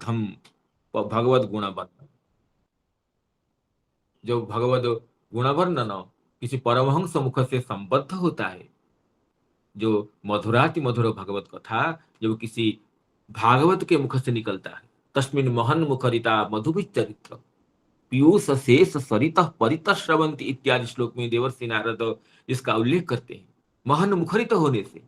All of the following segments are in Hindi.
संबद्धम, भगवत गुण वर्णन। जो भगवत गुण वर्णन किसी परमहंस मुख से संबद्ध होता है, जो मधुराति मधुर भगवत कथा जब किसी भागवत के मुख से निकलता है, तस्मिन महन मुखरिता मधुविचरित्र पीयूष शेष सरित परित श्रवंती इत्यादि श्लोक में देवर्षि नारद इसका उल्लेख करते हैं। महन मुखरित होने से,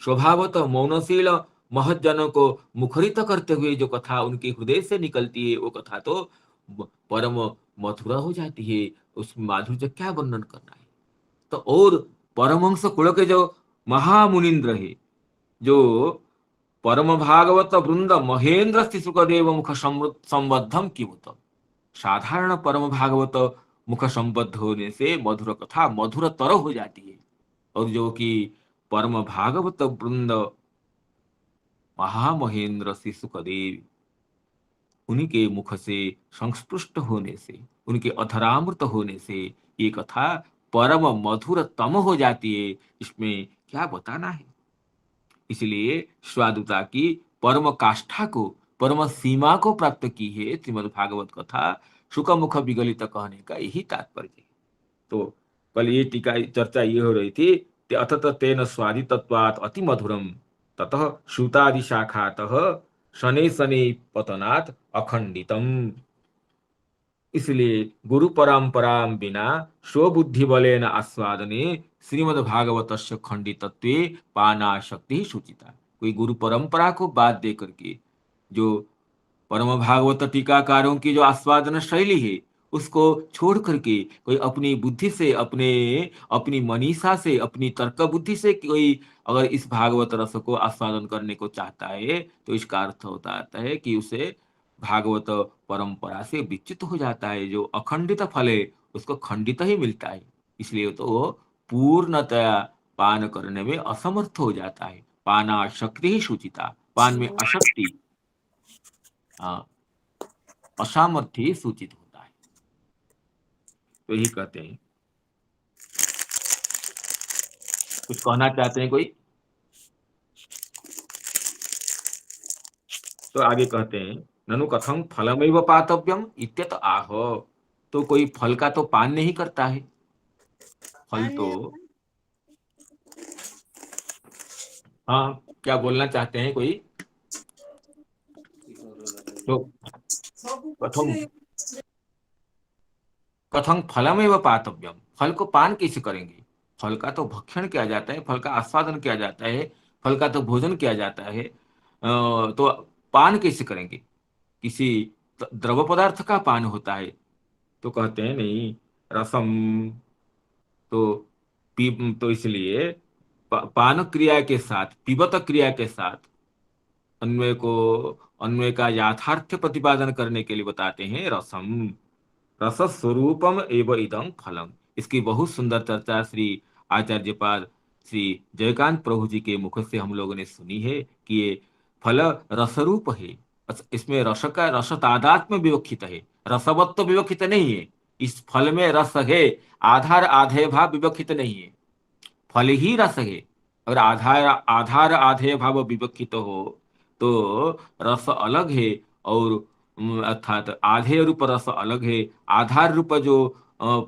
स्वभावत मौनशील महज्जनों को मुखरित करते हुए जो कथा उनके हृदय से निकलती है, वो कथा तो परम मथुरा हो जाती है। उसमें माधुर्य क्या वर्णन करना है। तो और परमहंस कुल के जो महामुनिंद्र है, जो परम भागवत वृंद महेंद्र सुखदेव मुख संबद्धम किमुत, साधारण परम भागवत मुख संबद्ध होने से मधुर कथा मधुरतर हो जाती है। और जो कि परम भागवत वृंद महामहेंद्र श्री सुखदेव, उन्हीं के मुख से संस्पृष्ट होने से, उनके अधरामृत होने से ये कथा परम मधुरतम हो जाती है। इसमें क्या बताना है। इसलिए स्वादुता की परम काष्ठा को, परम सीमा को प्राप्त की है श्रीमद् भागवत कथा। सुख मुख विगलित कहने का यही तात्पर्य है। तो कल ये टीका चर्चा ये हो रही थी, अथत तेन स्वादितत्वात् अति मधुरम ततः श्रुतादि शाखातः शनै शनै पतनात् अखंडितम। इसलिए गुरु परंपरा बिना स्वबुद्धि बलेन आस्वादने श्रीमद् भागवतस्य खंडितत्वे पानाशक्ति सूचिता। कोई गुरु परंपरा को बात दे करके जो परम भागवत टीकाकारों की जो आस्वादन शैली है उसको छोड़ करके कोई अपनी बुद्धि से, अपनी मनीषा से, अपनी तर्क बुद्धि से कोई अगर इस भागवत रस को आस्वादन करने को चाहता है तो इसका अर्थ होता है कि उसे भागवत परंपरा से विच्युत हो जाता है। जो अखंडित फल है उसको खंडित ही मिलता है। इसलिए तो वो पूर्णतया पान करने में असमर्थ हो जाता है। पाना शक्ति ही सूचिता, पान में अशक्ति, हाँ, असामर्थ्य ही सूचित होता है। तो यही कहते हैं। कुछ कहना चाहते हैं कोई? तो आगे कहते हैं ननु कथं फलमेव पातव्यम इत्यत आह। तो कोई फल का तो पान नहीं करता है। फल तो, हाँ, क्या बोलना चाहते हैं कोई? तो कथम कथं फलमेव पातव्यम, फल को पान कैसे करेंगे। फल का तो भक्षण किया जाता है, फल का आस्वादन किया जाता है, फल का तो भोजन किया जाता है। तो पान कैसे करेंगे। किसी द्रव पदार्थ का पान होता है। तो कहते हैं नहीं, रसम, तो तो इसलिए पान क्रिया के साथ, पिबत क्रिया के साथ अन्वय को, अन्वय का याथार्थ प्रतिपादन करने के लिए बताते हैं रसम, रस स्वरूपम एवं इदं फलम। इसकी बहुत सुंदर चर्चा श्री आचार्यपाद श्री जयकांत प्रभु जी के मुख से हम लोगों ने सुनी है कि ये फल रसरूप है। इसमें रस का, रस तादात्म्य विवक्षित है, रसवत्व विवक्षित नहीं है। इस फल में रस है, आधार आधेय भाव विवक्षित नहीं है। फल ही रस है। अगर आधार आधार आधेय भाव विवक्षित हो तो रस अलग है, और अर्थात आधेय रूप रस अलग है, आधार रूप जो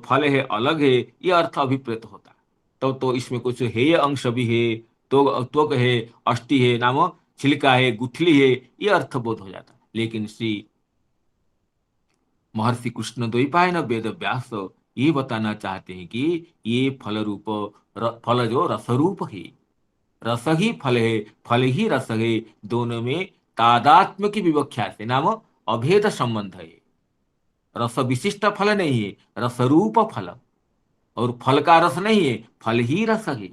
फल है अलग है, ये अर्थ अभिप्रेत होता है। तो इसमें कुछ हेय अंश भी है, तो त्वक है, अष्टि है, नाम छिलका है, गुठली है, ये अर्थ बोध हो जाता है। लेकिन श्री महर्षि कृष्ण द्वैपायन वेद व्यास ये बताना चाहते हैं कि ये फल रूप, फल जो रसरूप है, रस ही फल है, फल ही रस है, दोनों में तादात्म्य की विवक्षा से, नाम अभेद संबंध है। रस विशिष्ट फल नहीं है, रसरूप फल, और फल का रस नहीं है, फल ही रस है।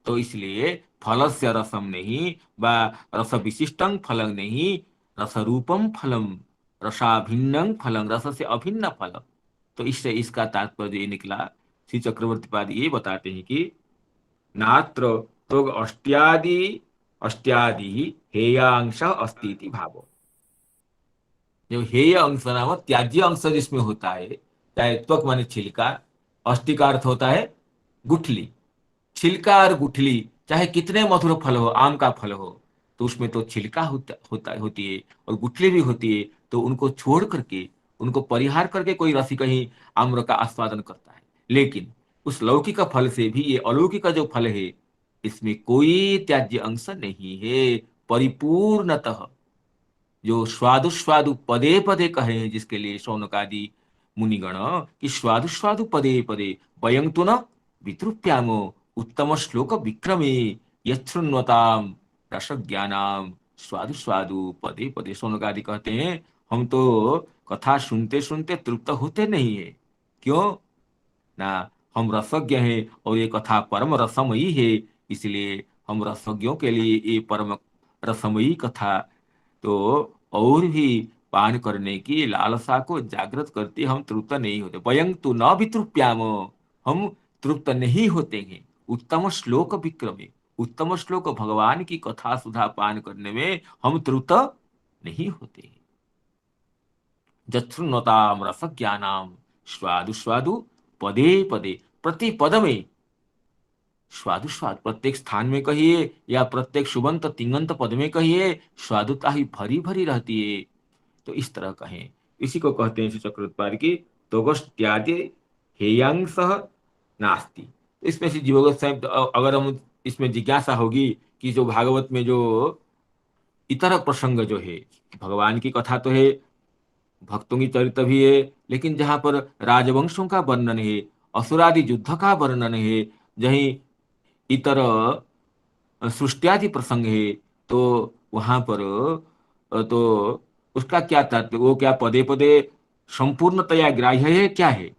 तो इसलिए फल से रसम नहीं, व रस विशिष्टं फलं नहीं, रसरूपम फलम, रसाभिन्नं फलम, रस से अभिन्न फल। तो इससे इसका तात्पर्य ये निकला। श्री चक्रवर्ती पाद ये बताते हैं कि नात्र तो अष्ट्यादि अष्ट्यादि हेयांश अस्ति इति भाव। जो हेय अंश नाम त्याज्य अंश जिसमें होता है, चाहे त्वक माने छिलका, अस्थि का अर्थ होता है गुठली, छिलका और गुठली, चाहे कितने मधुर फल हो, आम का फल हो, तो उसमें तो छिलका होती है और गुठली भी होती है। तो उनको छोड़ करके, उनको परिहार करके कोई रसिक ही आम्र का आस्वादन करता है। लेकिन उस लौकिक फल से भी ये अलौकिक का जो फल है, इसमें कोई त्याज्य अंश नहीं है। परिपूर्णतः जो स्वादु स्वादु पदे पदे कहे हैं, जिसके लिए शौनकादि मुनिगण कि स्वादु स्वादु पदे पदे वयं तो न वितृप्यामो उत्तम श्लोक विक्रमे यच्छृण्वताम रस ज्ञानाम स्वादु स्वादु पदे पदे। शौनकादि कहते हैं हम तो कथा सुनते सुनते तृप्त होते नहीं है। क्यों ना? हम रसज्ञ हैं और ये कथा परम रसमयी है, इसलिए हम रसज्ञों के लिए ये परम रसमयी कथा तो और भी पान करने की लालसा को जागृत करती, हम तृप्त नहीं होते। वयं तो न वितृप्याम, हम तृप्त नहीं होते हैं उत्तम श्लोक विक्रमे। उत्तम श्लोक भगवान की कथा सुधा पान करने में हम तृप्त नहीं होते हैं। जच्छृण्वताम रस ज्ञानाम स्वादु स्वादु पदे पदे। प्रति पद में स्वादु स्वाद, प्रत्येक स्थान में कहिए या प्रत्येक सुबंत तिंगंत पद में कहिए, स्वादुता ही भरी भरी रहती है। तो इस तरह कहें, इसी को कहते हैं श्री चक्रवर्ती की तोगस्त्यादि हेयांश नास्ति। इसमें से जीव गोस्वामी, अगर हम इसमें जिज्ञासा होगी कि जो भागवत में जो इतर प्रसंग जो है, भगवान की कथा तो है, भक्तों की चरित्र भी है, लेकिन जहां पर राजवंशों का वर्णन है, असुरादि युद्ध का वर्णन है, जहीं इतर सृष्टियादि प्रसंग है, तो वहां पर तो उसका क्या तात्पर्य, वो क्या पदे पदे संपूर्णतया ग्राह्य है क्या है?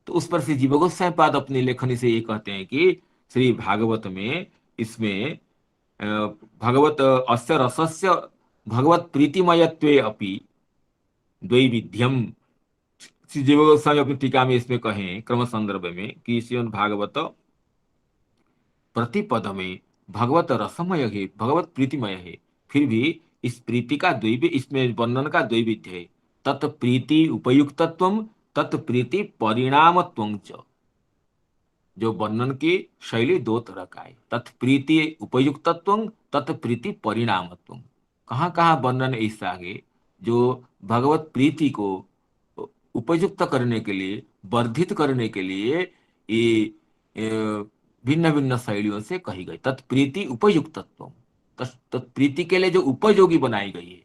तो उस पर से जीव गोस्वामी पाद अपनी लेखनी से ये कहते हैं कि श्री भागवत में, इसमें भगवत अस्य रसस्य भगवत प्रीतिमयत्वे अपि द्वैविध्यम। श्री जीव गोस्वामी अपनी टीका में इसमें कहें क्रम संदर्भ में कि श्रीमद् भागवत प्रतिपद में भगवत रसमय है, भगवत प्रीतिमय है, फिर भी इस प्रीति का द्वैविध्य, इसमें वर्णन का द्वैविध्य है। तत्प्रीति उपयुक्तत्वम तत्प्रीति परिणामत्वं च। जो वर्णन की शैली दो तरह का है, तत्प्रीति उपयुक्तत्वं तत्प्रीति परिणामत्वं। कहाँ कहाँ वर्णन ऐसा है जो भगवत प्रीति को उपयुक्त करने के लिए, वर्धित करने के लिए ये भिन्न भिन्न शैलियों से कही गई। तत्प्रीति उपयुक्तत्व, तत्प्रीति के लिए जो उपयोगी बनाई गई है।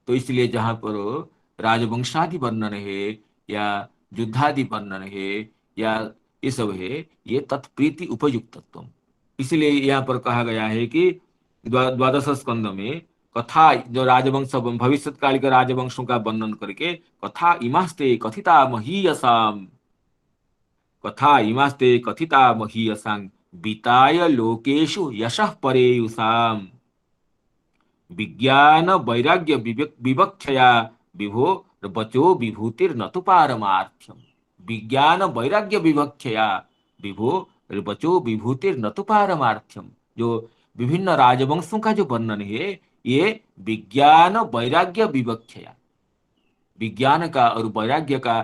तो इसलिए जहां पर राजवंशादि वर्णन है या युद्धादि वर्णन है या ये सब है, ये तत्प्रीति उपयुक्तत्व। इसलिए यहाँ पर कहा गया है कि द्वादश स्कंद में कथा, जो राजवंश भविष्य काल के राजवंशों का वर्णन करके, कथा इमास्ते कथिता महीयसाम, कथा इमास्ते कथिता महीयसां विताय लोकेषु यशः परेयुषाम विज्ञान वैराग्य विवक्षया विभो बचो विभूतिर न तो पारमार्थ्यम। विज्ञान वैराग्य विवक्षया विभो बचो विभूतिर न तो पारमार्थ्यम। जो विभिन्न राजवंशों का जो वर्णन है, ये विज्ञान वैराग्य विवक्षया, विज्ञान का और वैराग्य का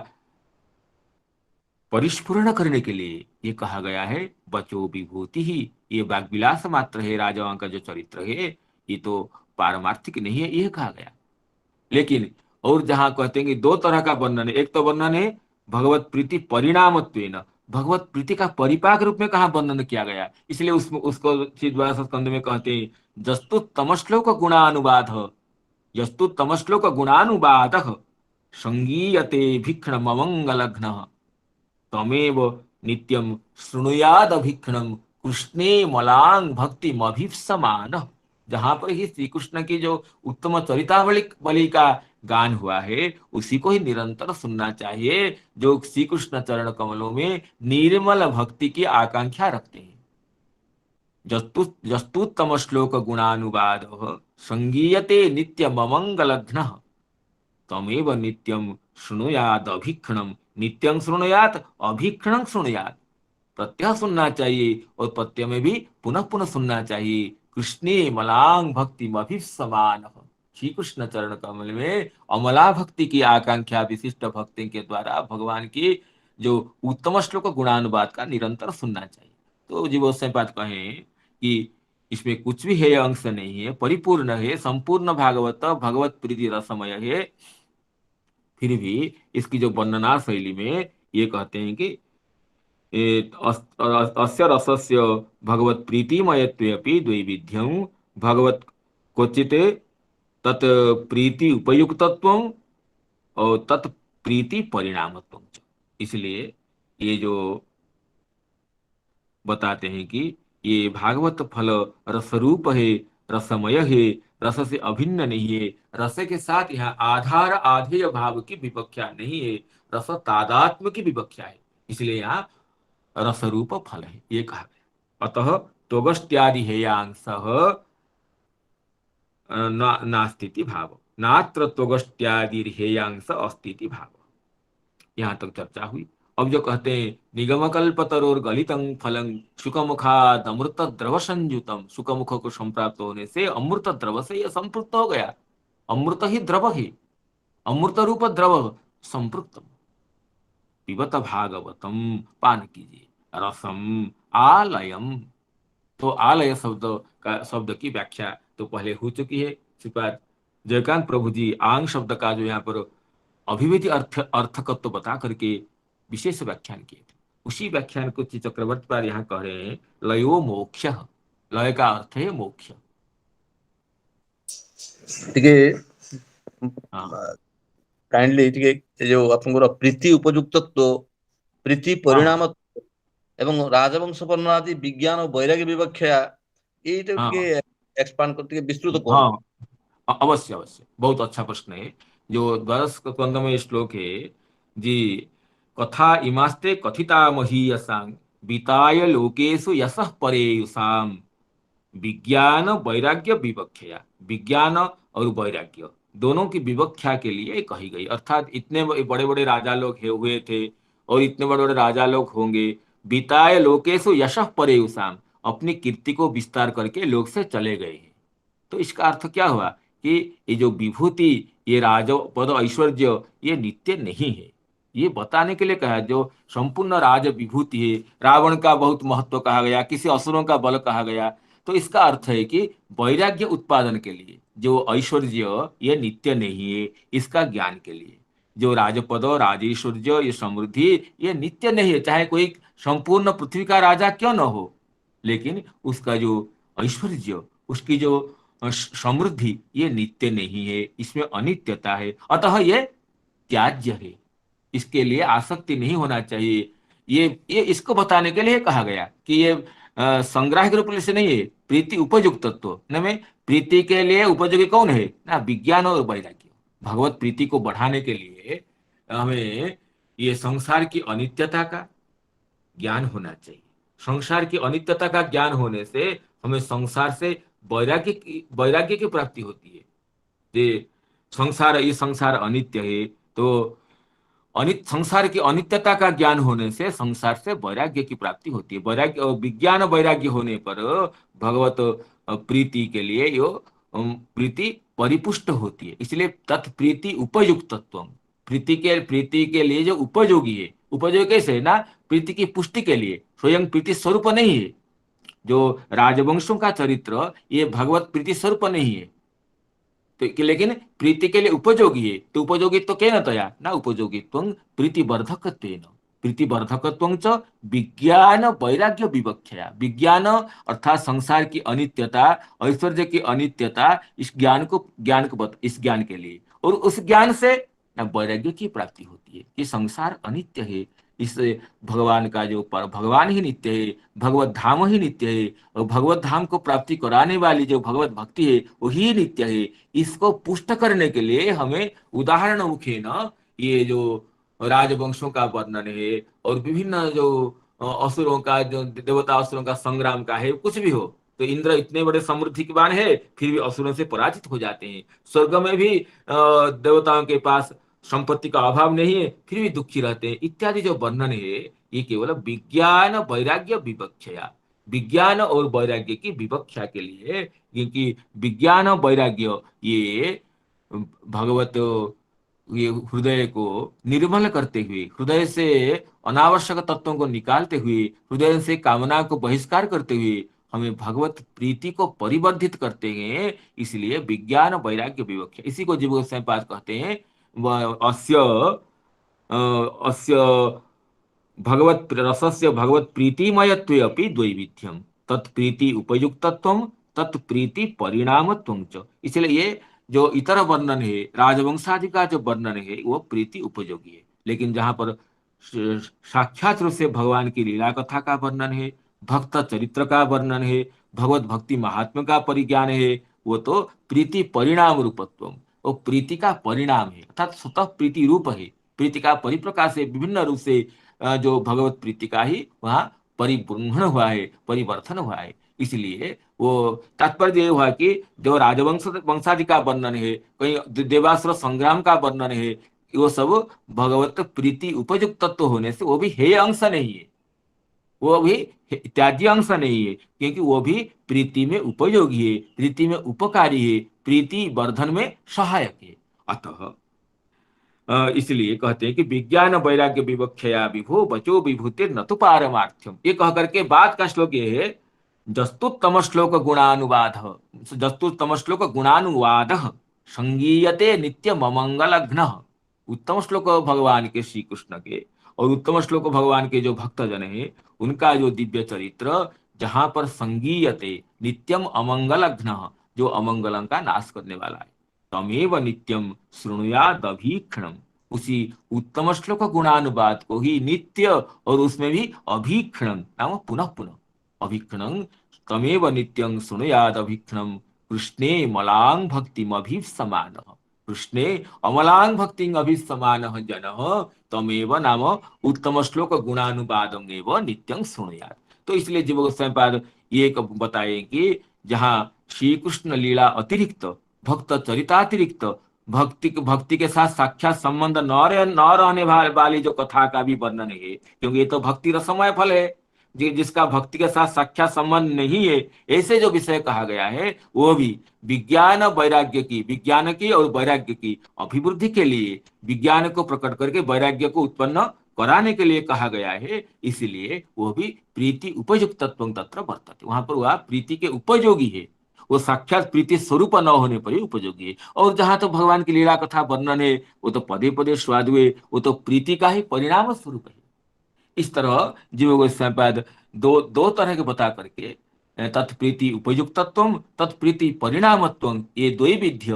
परिस्फुरण करने के लिए ये कहा गया है। बचो विभूति ही, ये वाग्विलास मात्र है, राजाओं का जो चरित्र है ये तो पारमार्थिक नहीं है, ये कहा गया। लेकिन और जहां कहते हैं कि दो तरह का वर्णन है, एक तो वर्णन है भगवत प्रीति परिणामत्वेन, भगवत प्रीति का परिपाक रूप में कहा वर्णन किया गया, इसलिए उसमें उसको द्वादश स्कंद में कहते हैं जस्तु तमश्लोक गुणानुवाद, यस्तु तमश्लोक गुणानुवाद संगीयते भिक्षणमंगलघ्न तमेव नित्यम शृणुयाद अभिक्षणम कृष्णे मलांग भक्ति मभिप्समान। जहां पर ही श्री कृष्ण की जो उत्तम चरितावली बलि का गान हुआ है, उसी को ही निरंतर सुनना चाहिए, जो श्री कृष्ण चरण कमलों में निर्मल भक्ति की आकांक्षा रखते हैं। जस्तु जस्तुत्तम श्लोक गुणानुवाद संगीयते नित्य ममंगलघ्न तमेव नित्यम शृणुयाद अभीक्षणम। नित्यं शृणुयात अभीक्षणं शृणुयात, प्रत्यह सुनना चाहिए और प्रत्यय में भी पुनः पुनः सुनना चाहिए। कृष्णे मलांग भक्ति समान, श्री कृष्ण चरण कमल में अमला भक्ति की आकांक्षा विशिष्ट भक्ति के द्वारा भगवान की जो उत्तम श्लोक गुणानुवाद का निरंतर सुनना चाहिए। तो जीवोत्सव बात कहें कि इसमें कुछ भी हेय अंश नहीं है, परिपूर्ण है, संपूर्ण भागवत भगवत प्रीति रसमय है। फिर भी इसकी जो वर्णना शैली में ये कहते हैं कि अस्य रसस्य भगवत प्रीतिमयत्वेपि द्वैविध्यं भगवत क्वचित तत् प्रीति उपयुक्तत्वं और तत् प्रीति परिणामत्वं च। इसलिए ये जो बताते हैं कि ये भागवत फल रसरूप है, रसमय है, रस से अभिन्न नहीं है। रस के साथ यहाँ आधार आधेय भाव की विवक्षा नहीं है, रस तादात्म्य की विवक्षा है। इसलिए यहाँ रसरूप फल है ये कहा गया। अतः त्वगस्त्यादि हेयांश नास्तीति भाव, नात्र त्वगस्त्यादि हेयांश अस्तीति भाव। यहाँ तक चर्चा हुई। अब जो कहते हैं निगमकल्पतरोर गलितं फलं शुकमुखाद अमृत द्रव संयुतम, शुकमुख को संप्राप्त होने से अमृत द्रव से यह संपृक्त हो गया। अमृत ही द्रव है, अमृत रूप द्रव संपृक्तम। पिबत भागवतम, पान कीजिए, रसम आलयम। तो आलय शब्द की व्याख्या तो पहले हो चुकी है। श्रीपाद जयकांत प्रभु जी आंग शब्द का जो यहाँ पर अभिव्यक्ति अर्थकत्व तो बता करके विशेष व्याख्यान किए थे। उसी व्याख्यान को श्री चक्रवर्ती पाद यहाँ कह रहे हैं, लयो मोक्ष। लय का अर्थ है मोक्ष। ଟିକେ हाँ କାଇଣ୍ଡଲି ଟିକେ ଏ ଯୋଉ ଆପଣଙ୍କର ପ୍ରୀତି ଉପଯୁକ୍ତତ୍ୱ, ପ୍ରୀତି हाँ ପରିଣାମ हाँ ଏବଂ ରାଜବଂଶ ବର୍ଣ୍ଣନା ଆଦି ବିଜ୍ଞାନ ଓ ବୈରାଗ୍ୟ ବିବକ୍ଷା ଏଇଟା ଟିକେ हाँ एक्सपांड कर ଟିକେ विस्तृत हाँ କରନ୍ତୁ। अवश्य अवश्य, बहुत अच्छा प्रश्न है। जो द्वादश स्कंद में श्लोक है जी, कथा इमास्ते कथिता महीयसां विताय लोकेषु यशः परेयुषाम विज्ञान वैराग्य विवक्षया। विज्ञान और वैराग्य दोनों की विवक्षा के लिए कही गई। अर्थात इतने बड़े बड़े राजा लोग हुए थे और इतने बड़े बड़े राजा लोग होंगे। बिताए लोकेशु यशः परेयुषाम, अपनी कीर्ति को विस्तार करके लोग से चले गए हैं। तो इसका अर्थ क्या हुआ कि ये जो विभूति, ये राजो पद ऐश्वर्य, ये नित्य नहीं है। ये बताने के लिए कहा जो संपूर्ण राज विभूति है। रावण का बहुत महत्व कहा गया, किसी असुरों का बल कहा गया। तो इसका अर्थ है कि वैराग्य उत्पादन के लिए जो ऐश्वर्य ये नित्य नहीं है, इसका ज्ञान के लिए जो राजपद राजेश्वर्य ये समृद्धि ये नित्य नहीं है। चाहे कोई संपूर्ण पृथ्वी का राजा क्यों न हो, लेकिन उसका जो ऐश्वर्य, उसकी जो समृद्धि ये नित्य नहीं है, इसमें अनित्यता है। अतः ये त्याज्य है, इसके लिए आसक्ति नहीं होना चाहिए। ये इसको बताने के लिए कहा गया कि ये संग्राह के रूप से नहीं है, प्रीति उपयुक्त तत्व न में प्रीति के लिए उपयोगी कौन है ना, विज्ञान और वैराग्य। भगवत प्रीति को बढ़ाने के लिए हमें ये संसार की अनित्यता का ज्ञान होना चाहिए। संसार की अनित्यता का ज्ञान होने से हमें संसार से वैराग्य की प्राप्ति होती है। ये संसार अनित्य है, तो संसार की अनित्यता का ज्ञान होने से संसार से वैराग्य की प्राप्ति होती है। वैराग्य विज्ञान वैराग्य होने पर भगवत प्रीति के लिए यो प्रीति परिपुष्ट होती है। इसलिए तत्प्रीति उपयुक्तत्व, प्रीति के लिए जो उपयोगी है, उपयोगी कैसे है ना, प्रीति की पुष्टि के लिए, स्वयं प्रीति स्वरूप नहीं है। जो राजवंशों का चरित्र ये भगवत प्रीति स्वरूप नहीं है, तो लेकिन प्रीति के लिए उपयोगी है। तो उपयोगित्व केन तया ना, उपयोगित्व प्रीतिवर्धकत्वेन, प्रीतिवर्धकत्वं च विज्ञान वैराग्य विवक्षया। विज्ञान अर्थात संसार की अनित्यता, ऐश्वर्य की अनित्यता, इस इस ज्ञान के लिए, और उस ज्ञान से ना वैराग्य की प्राप्ति होती है कि संसार अनित्य है। इस भगवान का जो भगवान ही नित्य है, भगवत धाम ही नित्य है, और भगवत धाम को प्राप्ति कराने वाली जो भगवत भक्ति है वही नित्य है। इसको पुष्ट करने के लिए हमें उदाहरण मुखे न ये जो राजवंशों का वर्णन है और विभिन्न जो असुरों का, जो देवता असुरों का संग्राम का है, कुछ भी हो, तो इंद्र इतने बड़े समृद्धिवान है फिर भी असुरों से पराजित हो जाते हैं। स्वर्ग में भी देवताओं के पास संपत्ति का अभाव नहीं है फिर भी दुखी रहते हैं। इत्यादि जो वर्णन है ये केवल विज्ञान वैराग्य विवक्षया, विज्ञान और वैराग्य की विवक्षा के लिए। क्योंकि विज्ञान वैराग्य ये भगवत ये हृदय को निर्मल करते हुए, हृदय से अनावश्यक तत्वों को निकालते हुए, हृदय से कामना को बहिष्कार करते हुए हमें भगवत प्रीति को परिवर्धित करते हैं। इसलिए विज्ञान वैराग्य विवक्षा, इसी को जीव गोस्वामी पाद कहते हैं। अस्य अस्य भगवत रसस्य भगवत प्रीतिमयत्वे अपि द्वैविध्यम, तत्प्रीति उपयुक्तत्वम तत्प्रीति परिणामत्वम च। इसलिए ये जो इतर वर्णन है, राजवंशादि का जो वर्णन है वो प्रीति उपयोगी है, लेकिन जहाँ पर साक्षात रूप से भगवान की लीला कथा का वर्णन है, भक्त चरित्र का वर्णन है, भगवत भक्ति महात्म्य का परिज्ञान है, वो तो प्रीति परिणाम रूपत्व, वो प्रीति का परिणाम है, अर्थात स्वतः प्रीति रूप है। प्रीति का परिप्रकाश है, विभिन्न रूप से जो भगवत प्रीति का ही वहाँ परिपूर्ण हुआ है, परिवर्तन हुआ है। इसलिए वो तात्पर्य ये हुआ कि जो राजवंश वंशादि का वर्णन है, कहीं देवासुर संग्राम का वर्णन है, वो सब भगवत प्रीति उपयुक्त तत्व होने से वो भी हेय अंश नहीं है, वो भी त्याज्य अंश नहीं है, क्योंकि वो भी प्रीति में उपयोगी है, प्रीति में उपकारी है, प्रीति वर्धन में सहायक है। अतः इसलिए कहते हैं कि विज्ञान वैराग्य विवक्षया विभो बचो विभूतिर न तो पारमार्थ्यम, ये कह करके बाद का श्लोक ये है, जस्तुत्तम श्लोक गुणानुवाद, जस्तुत्तम श्लोक गुणानुवाद संगीयते नित्य ममंगलघ्न। उत्तम श्लोक भगवान के, श्री कृष्ण के, और उत्तम श्लोक भगवान के जो भक्तजन है उनका जो दिव्य चरित्र, जहां पर संगीयते नित्यम अमंगलघ्न, जो अमंगलम का नाश करने वाला है, तमेव नित्यम शृणुयादभीक्षणम, उसी उत्तम श्लोक गुणानुवाद को ही नित्य और उसमें भी अभीक्षणम नाम पुनः पुनः अभीक्षणम, तमेव नित्यं शृणुयाद अभीक्षणम कृष्णे मलांग भक्तिम अभिसमान, कृष्णे अमलांग भक्ति अभिसमान जन तमेव नाम उत्तम श्लोक गुणानुवादम एव नित्यं शृणुयाद। तो इसलिए जीव गोस्वामी पाद ये बताए कि जहाँ श्री कृष्ण लीला अतिरिक्त, भक्त चरितातिरिक्त, भक्ति के साथ साक्षात संबंध न रहने वाली जो कथा का भी वर्णन है, क्योंकि ये तो भक्ति रसमय फल है, जिसका भक्ति के साथ साक्षात संबंध नहीं है, ऐसे जो विषय कहा गया है वो भी विज्ञान वैराग्य की, विज्ञान की और वैराग्य की अभिवृद्धि के लिए, विज्ञान को प्रकट करके वैराग्य को उत्पन्न कराने के लिए कहा गया है। इसीलिए वो भी प्रीति उपयुक्त तत्व तत्र वर्तते, वहां पर वह प्रीति के उपयोगी है, वो साक्षात प्रीति स्वरूप न होने पर ही उपयोगी है। और जहां तो भगवान की लीला कथा वर्णन है वो तो पदे पदे स्वाद हुए, वो तो प्रीति का ही परिणाम स्वरूप है। इस तरह जीव गोस्वामी पाद दो दो तरह के बता करके तत्प्रीति उपयुक्तत्व तत्प्रीति परिणामत्व, ये दो ही विध्य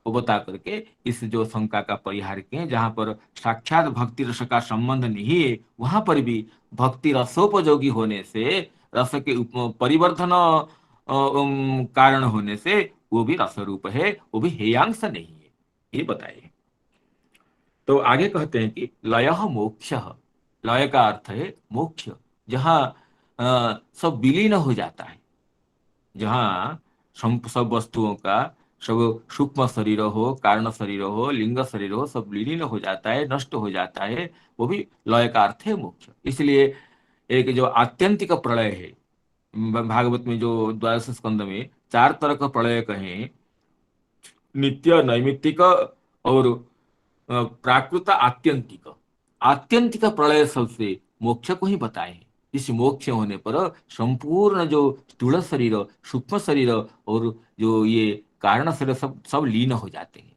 वो बता करके इस जो शंका का परिहार किए, जहां पर साक्षात भक्ति रस का संबंध नहीं है वहां पर भी भक्ति रसोपयोगी होने से, रस के परिवर्धन कारण होने से वो भी रस रूप है, वो भी हेयांश नहीं है, ये बताइए। तो आगे कहते हैं कि लय मोक्ष, लय का अर्थ है मोक्ष, जहाँ सब विलीन हो जाता है, जहाँ सब वस्तुओं का, सब सूक्ष्म शरीर हो, कारण शरीर हो, लिंग शरीर हो, सब विलीन हो जाता है, नष्ट हो जाता है, वो भी लय का अर्थ है मोक्ष। इसलिए एक जो आत्यंतिक प्रलय है, भागवत में जो द्वादश स्कंद में चार तरह का प्रलय कहे, नित्य, नैमित्तिक और प्राकृत आत्यंतिक, आत्यंतिक प्रलय सबसे मोक्ष को ही बताए हैं। इस मोक्ष होने पर संपूर्ण जो स्थूल शरीर, सूक्ष्म शरीर और जो ये कारण शरीर सब सब लीन हो जाते हैं।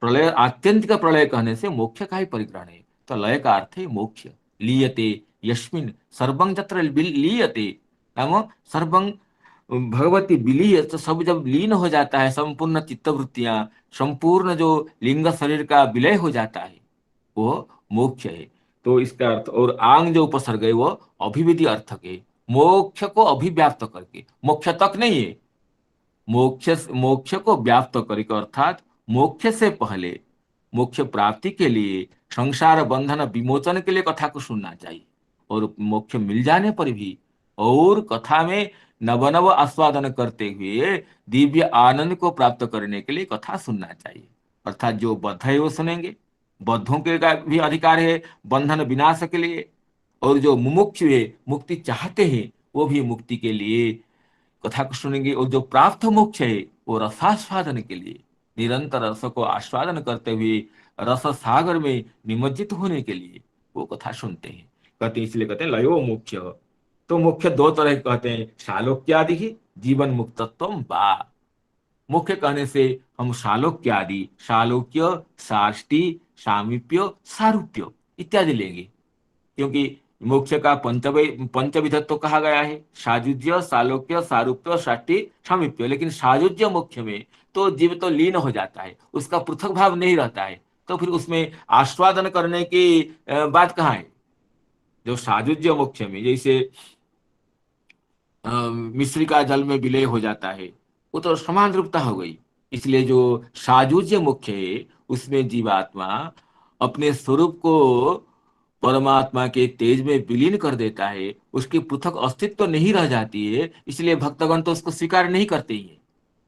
प्रलय, आत्यंतिक प्रलय कहने से मोक्ष का ही परिग्रहण है। तो लय का अर्थ है मोक्ष। लीयते यस्मिन सर्वं तत्र लीयते, नाम सर्वं भगवती विलीय, तो सब जब लीन हो जाता है, संपूर्ण चित्तवृत्तियां, संपूर्ण जो लिंग शरीर का विलय हो जाता है, वो मोक्ष है। तो इसका अर्थ, और आंग जो उपसर्ग है वो अभिविधि अर्थक है, मोक्ष को अभिव्याप्त करके, मोक्ष तक नहीं है, मोक्ष मोक्ष को व्याप्त करके, अर्थात मोक्ष से पहले, मोक्ष प्राप्ति के लिए, संसार बंधन विमोचन के लिए कथा को सुनना चाहिए, और मोक्ष मिल जाने पर भी और कथा में नवनव आस्वादन करते हुए दिव्य आनंद को प्राप्त करने के लिए कथा सुनना चाहिए। अर्थात जो बद्ध है वो सुनेंगे, बद्धों के का भी अधिकार है बंधन विनाश के लिए, और जो मुमुक्षु है, मुक्ति चाहते हैं, वो भी मुक्ति के लिए कथा को सुनेंगे, और जो प्राप्त मोक्ष है वो रसास्वादन के लिए, निरंतर रस को आस्वादन करते हुए रस सागर में निमज्जित होने के लिए वो कथा सुनते हैं। कहते हैं, इसलिए कहते हैं लयो मोक्ष, तो मुख्य दो तरह के कहते हैं, शालोक्यादि ही जीवन मुक्तत्व बा। मुख्य कहने से हम शालोक्यादि, शालोक्य, साष्टी, सामीप्य, सारूप्य इत्यादि लेंगे, क्योंकि मोक्ष का पंचविधत्व कहा गया है, सायुज्य, सालोक्य, सारूप्य, साष्टी, सामीप्य। लेकिन सायुज्य मोक्ष में तो जीव तो लीन हो जाता है, उसका पृथक भाव नहीं रहता है, तो फिर उसमें आस्वादन करने की बात कहाँ है। जो सायुज्य मोक्ष में जैसे मिश्री का जल में विलय हो जाता है, वो तो समान रूपता हो गई। इसलिए जो सायुज्य मुख्य है उसमें जीवात्मा अपने स्वरूप को परमात्मा के तेज में विलीन कर देता है, उसकी पृथक अस्तित्व तो नहीं रह जाती है। इसलिए भक्तगण तो उसको स्वीकार नहीं करते ही है।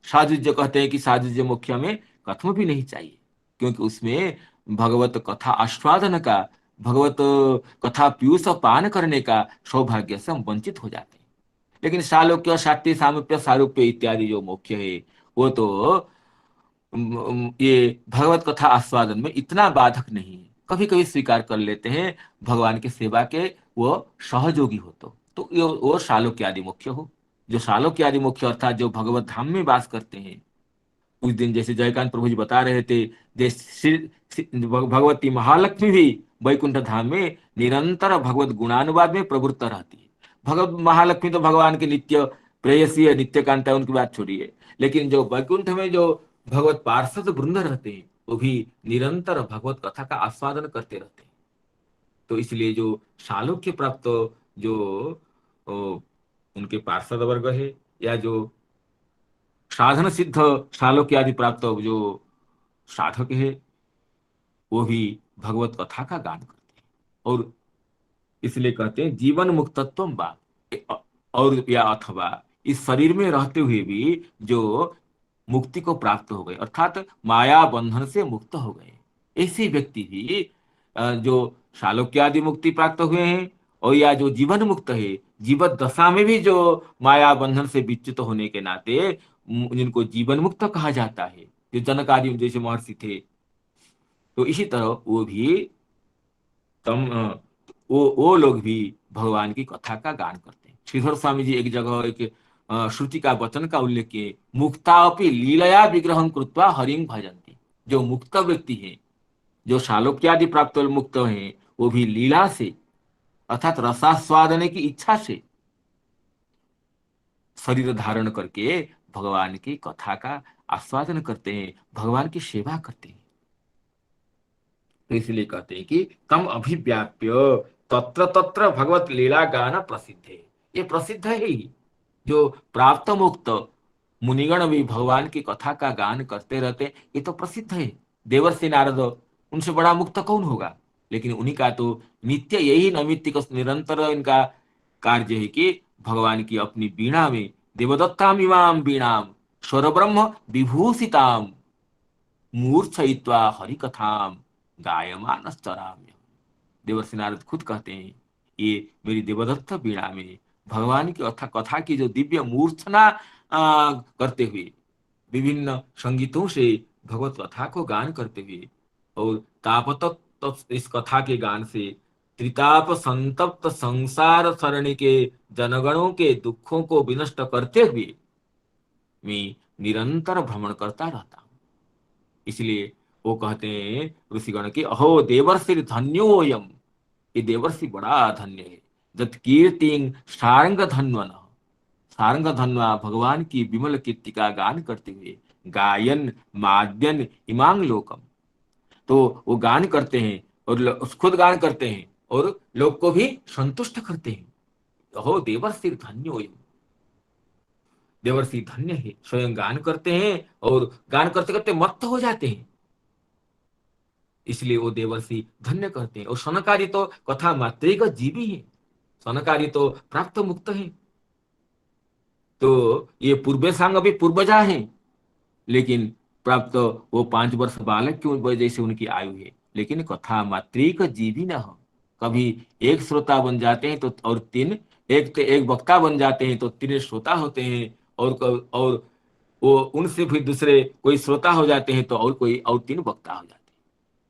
सायुज्य कहते हैं कि सायुज्य मुख्य में कथम भी नहीं चाहिए, क्योंकि उसमें भगवत कथा आस्वादन का, भगवत कथा पीयूष पान करने का सौभाग्य से हम वंचित हो जाते हैं। लेकिन शालोक्य, शाक्ति, सामीप्य, सारूप्य इत्यादि जो मुख्य है वो तो ये भगवत कथा आस्वादन में इतना बाधक नहीं है। कभी कभी स्वीकार कर लेते हैं भगवान के सेवा के वो सहयोगी हो, तो ये वो शालोक्य आदि मुख्य हो। जो शालोक्य आदि मुख्य अर्थात जो भगवत धाम में वास करते हैं। उस दिन जैसे जयकांत प्रभु जी बता रहे थे, जैसे भगवती महालक्ष्मी भी वैकुंठ धाम में निरंतर भगवत गुणानुवाद में प्रवृत्त रहती है। भगवत महालक्ष्मी तो भगवान के नित्य प्रेयसी है, नित्य कांता है, उनकी बात छोड़िए। लेकिन जो वैकुंठ में जो भगवत पार्षद वृंद रहते हैं वो भी निरंतर भगवत कथा का आस्वादन करते रहते हैं। तो इसलिए जो शालोक्य प्राप्त जो ओ, उनके पार्षद वर्ग है, या जो साधन सिद्ध शालोक्य आदि प्राप्त जो साधक है, वो भी भगवत कथा का गान करते हैं। और इसलिए कहते हैं जीवन मुक्तत्व बा, और या अथवा इस शरीर में रहते हुए भी जो मुक्ति को प्राप्त हो गए, अर्थात माया बंधन से मुक्त हो गए, ऐसे व्यक्ति भी जो शालोक्यादि मुक्ति प्राप्त हुए हैं, और या जो जीवन मुक्त है, जीवत दशा में भी जो माया बंधन से विच्युत होने के नाते जिनको जीवन मुक्त कहा जाता है, जो जनक आदि जैसे महर्षि थे, तो इसी तरह वो भी तम वो लोग भी भगवान की कथा का गान करते हैं। श्रीधर स्वामी जी एक जगह एक श्रुति का वचन का उल्लेख किए, मुक्तापि लीलया विग्रहं कृत्वा हरिं भजन्ति। जो मुक्त व्यक्ति है, जो शालोक्यादि प्राप्त मुक्त हैं, वो भी लीला से अर्थात रसास्वादने की इच्छा से शरीर धारण करके भगवान की कथा का आस्वादन करते हैं, भगवान की सेवा करते हैं। तो इसलिए कहते हैं कि तम अभिव्याप्य तत्र तत्र भगवत लीला गान प्रसिद्ध है। ये प्रसिद्ध है ही। जो प्राप्त मुक्त मुनिगण भी भगवान की कथा का गान करते रहते, ये तो प्रसिद्ध है। देवर्षि नारद, उनसे बड़ा मुक्त कौन होगा। लेकिन उन्हीं का तो नित्य यही नैमित्तिक निरंतर इनका कार्य है कि भगवान की अपनी वीणा में देवदत्ताम इमाम वीणाम स्वर ब्रह्म विभूषिताम मूर्छयित्वा हरि कथाम गायमान चराम्य। देवर्षि नारद खुद कहते हैं, ये मेरी देवदत्त वीणा में भगवान की कथा कथा की जो दिव्य मूर्छना करते हुए विभिन्न संगीतों से भगवत कथा को गान करते हुए, और तापत इस कथा के गान से त्रिताप संतप्त संसार सरणी के जनगणों के दुखों को विनष्ट करते हुए मैं निरंतर भ्रमण करता रहता हूँ। इसलिए वो कहते हैं ऋषिगण की, अहो देवर्षि धन्योयम, ये देवर्षि बड़ा धन्य है। जत कीर्ति सारंग धन्वन, सारंग धन्वा भगवान की विमल कीर्ति का गान करते हुए गायन माद्यन इमांग लोकम। तो वो गान करते हैं और खुद गान करते हैं और लोग को भी संतुष्ट करते हैं। अहो देवर्षि धन्योयम, देवर्षि धन्य है, स्वयं गान करते हैं और गान करते करते मत्त हो जाते हैं। इसलिए वो देवर्षि धन्य करते हैं। और सनकादि तो कथा मात्रिक जीवी है, सनकादि तो प्राप्त मुक्त है। तो ये पूर्वे सांग अभी पूर्वजा है, लेकिन प्राप्त वो 5 वर्ष बालक की वजह से उनकी आयु है। लेकिन कथा मात्रिक जीवी न हो। कभी एक श्रोता बन जाते हैं तो और तीन, एक वक्ता बन जाते हैं तो 3 श्रोता होते हैं, और वो उनसे फिर दूसरे कोई श्रोता हो जाते हैं तो और कोई और 3 वक्ता हो जाते हैं।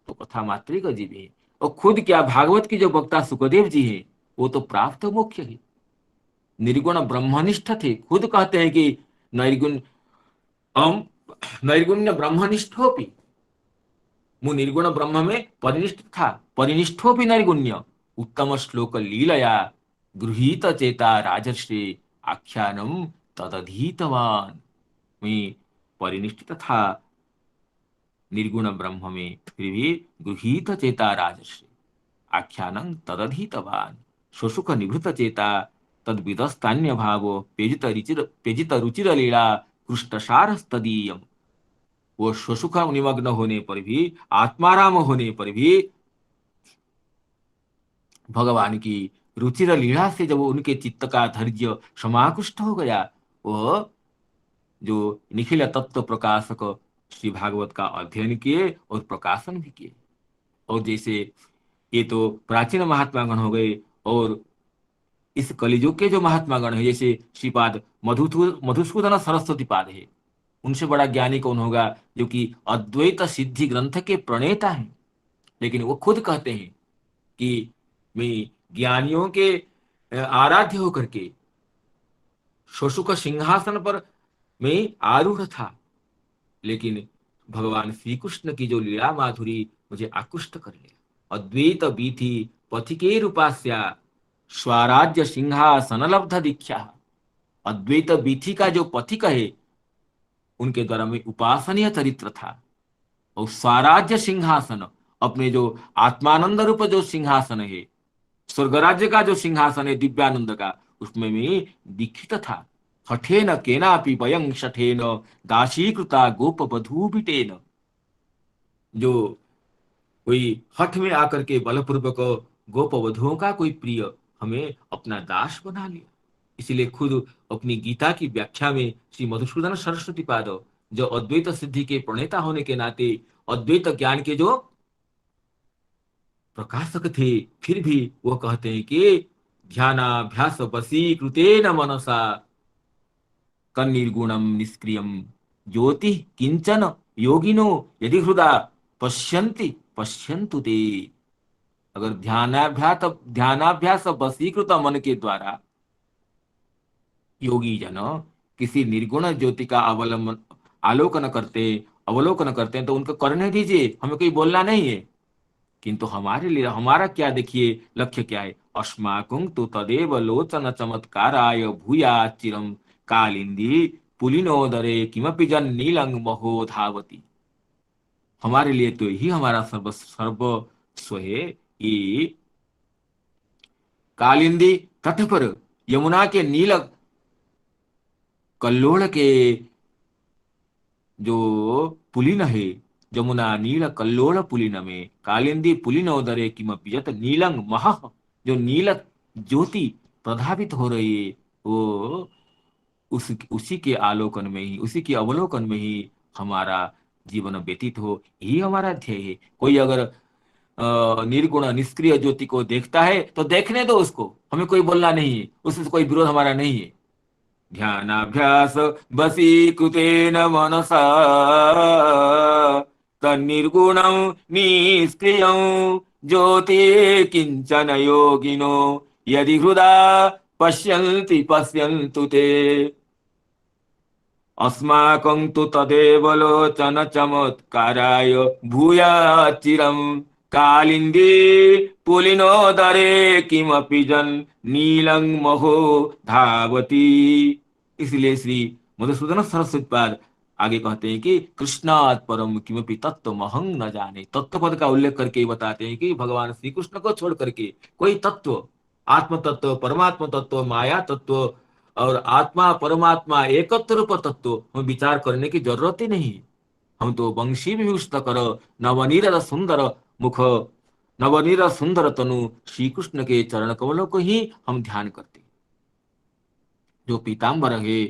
तो कथा मात्रिक जीव है। और खुद क्या भागवत की जो वक्ता सुखदेव जी है, वो तो प्राप्त मुख्य है। निर्गुण ब्रह्मनिष्ठ थे, खुद कहते हैं कि नैर्गुण हम नैर्गुण्य ब्रह्मनिष्ठोपि, मु निर्गुण ब्रह्म में परिनिष्ठ था, परिनिष्ठो भी नैर्गुण्य उत्तम श्लोक लीलया गृहीत चेता राजर्षि आख्यानम तदधीतवान। मैं परिनिष्ठित था निर्गुण ब्रह्म में, फिर भी गृहीत चेता राजर्षि आख्यानं तदधीतवान। शोषुक निभृत चेता तद विदस्तान्य भावो पेजित रुचिर लीला कृष्णसार तदीयम। वो शोषुक निमग्न होने पर भी, आत्माराम होने पर भी भगवान की रुचिर लीला से जब उनके चित्त का धैर्य समाकुष्ट हो गया, वो जो निखिल तत्व प्रकाशक श्री भागवत का अध्ययन किए और प्रकाशन भी किए। और जैसे ये तो प्राचीन महात्मा गण हो गए, और इस कलियुग के जो महात्मा गण है, जैसे श्रीपाद मधुसूदन सरस्वती पाद है, उनसे बड़ा ज्ञानी कौन होगा, जो कि अद्वैत सिद्धि ग्रंथ के प्रणेता हैं। लेकिन वो खुद कहते हैं कि मैं ज्ञानियों के आराध्य होकर के शोषुक सिंहासन पर मैं आरूढ़ था, लेकिन भगवान श्री कृष्ण की जो लीला माधुरी मुझे आकृष्ट कर लिया। अद्वैत बीथी पथिके रूपास्या स्वराज्य सिंहासन लब्ध दीक्षा। अद्वैत बीथी का जो पथिक है, उनके द्वारा में उपासनीय चरित्र था। और स्वराज्य सिंहासन, अपने जो आत्मानंद रूप जो सिंहासन है, स्वर्ग राज्य का जो सिंहासन है दिव्यानंद का, उसमें मैं दीक्षित था। हठेन केनापि वयं शठेन दासीकृता गोप बधू बिटेन। जो कोई हठ में आकर के बलपूर्वक गोप वधुओं का कोई प्रिय हमें अपना दास बना लिया। इसीलिए खुद अपनी गीता की व्याख्या में श्री मधुसूदन सरस्वती पाद, जो अद्वैत सिद्धि के प्रणेता होने के नाते अद्वैत ज्ञान के जो प्रकाशक थे, फिर भी वो कहते हैं कि ध्यानाभ्यास वशीकृतेन मनसा कन्निर्गुणम निष्क्रियम ज्योति किंचन योगिनो यदि हृदा पश्यन्ति पश्यन्तु ते। अगर ध्यानाभ्यास वशीकृत मन के द्वारा योगी जन किसी निर्गुण ज्योति का अवलोकन करते हैं, तो उनको करने दीजिए, हमें कोई बोलना नहीं है। किंतु हमारे लिए हमारा क्या, देखिए लक्ष्य क्या है, अस्माकं तो तदेव लोचन चमत्काराय भूया चिरम कालिंदी पुलिनोदरे किमपि जन नीलंग महो धावती। हमारे लिए तो यही हमारा सर्वस्व है कि कालिंदी तट पर यमुना के नील कल्लोळ के जो पुलिन है, जमुना नील कल्लोळ पुलिन में कालिंदी पुलिनोदरे किमपि यत नीलंग मह, जो नील ज्योति प्रभावित हो रही है, वो उसी के आलोकन में ही, उसी के अवलोकन में ही हमारा जीवन व्यतीत हो, यही हमारा ध्येय है। कोई अगर निर्गुण निष्क्रिय ज्योति को देखता है तो देखने दो उसको, हमें कोई बोलना नहीं है, उससे कोई विरोध हमारा नहीं है। ध्यानाभ्यास वशीकृतेन मनसा तन्निर्गुणं निष्क्रियं ज्योति किंचन योगिनो यदि हृदा पश्यन्ति पश्यन्तु ते। अस्माकं तु तदेव लोचन चमत्काराय भूयाच्चिरं कालिंदी पुलिनोदरे किमपि जन नीलं महो धावती। इसलिए श्री मधुसूदन सरस्वती पाद आगे कहते हैं कि कृष्णात् परम किमपि तत्वमहं न जाने। तत्व पद का उल्लेख करके बताते हैं कि भगवान श्री कृष्ण को छोड़ करके कोई तत्व, आत्म तत्व, परमात्म तत्व, माया तत्व और आत्मा परमात्मा एकत्र रूप तत्व हम विचार करने की जरूरत ही नहीं। हम तो वंशी विभूषित कर नवनीर सुंदर मुख, नवनीर सुंदर तनु श्री कृष्ण के चरण कमलों को ही हम ध्यान करते। जो पीताम्बर है,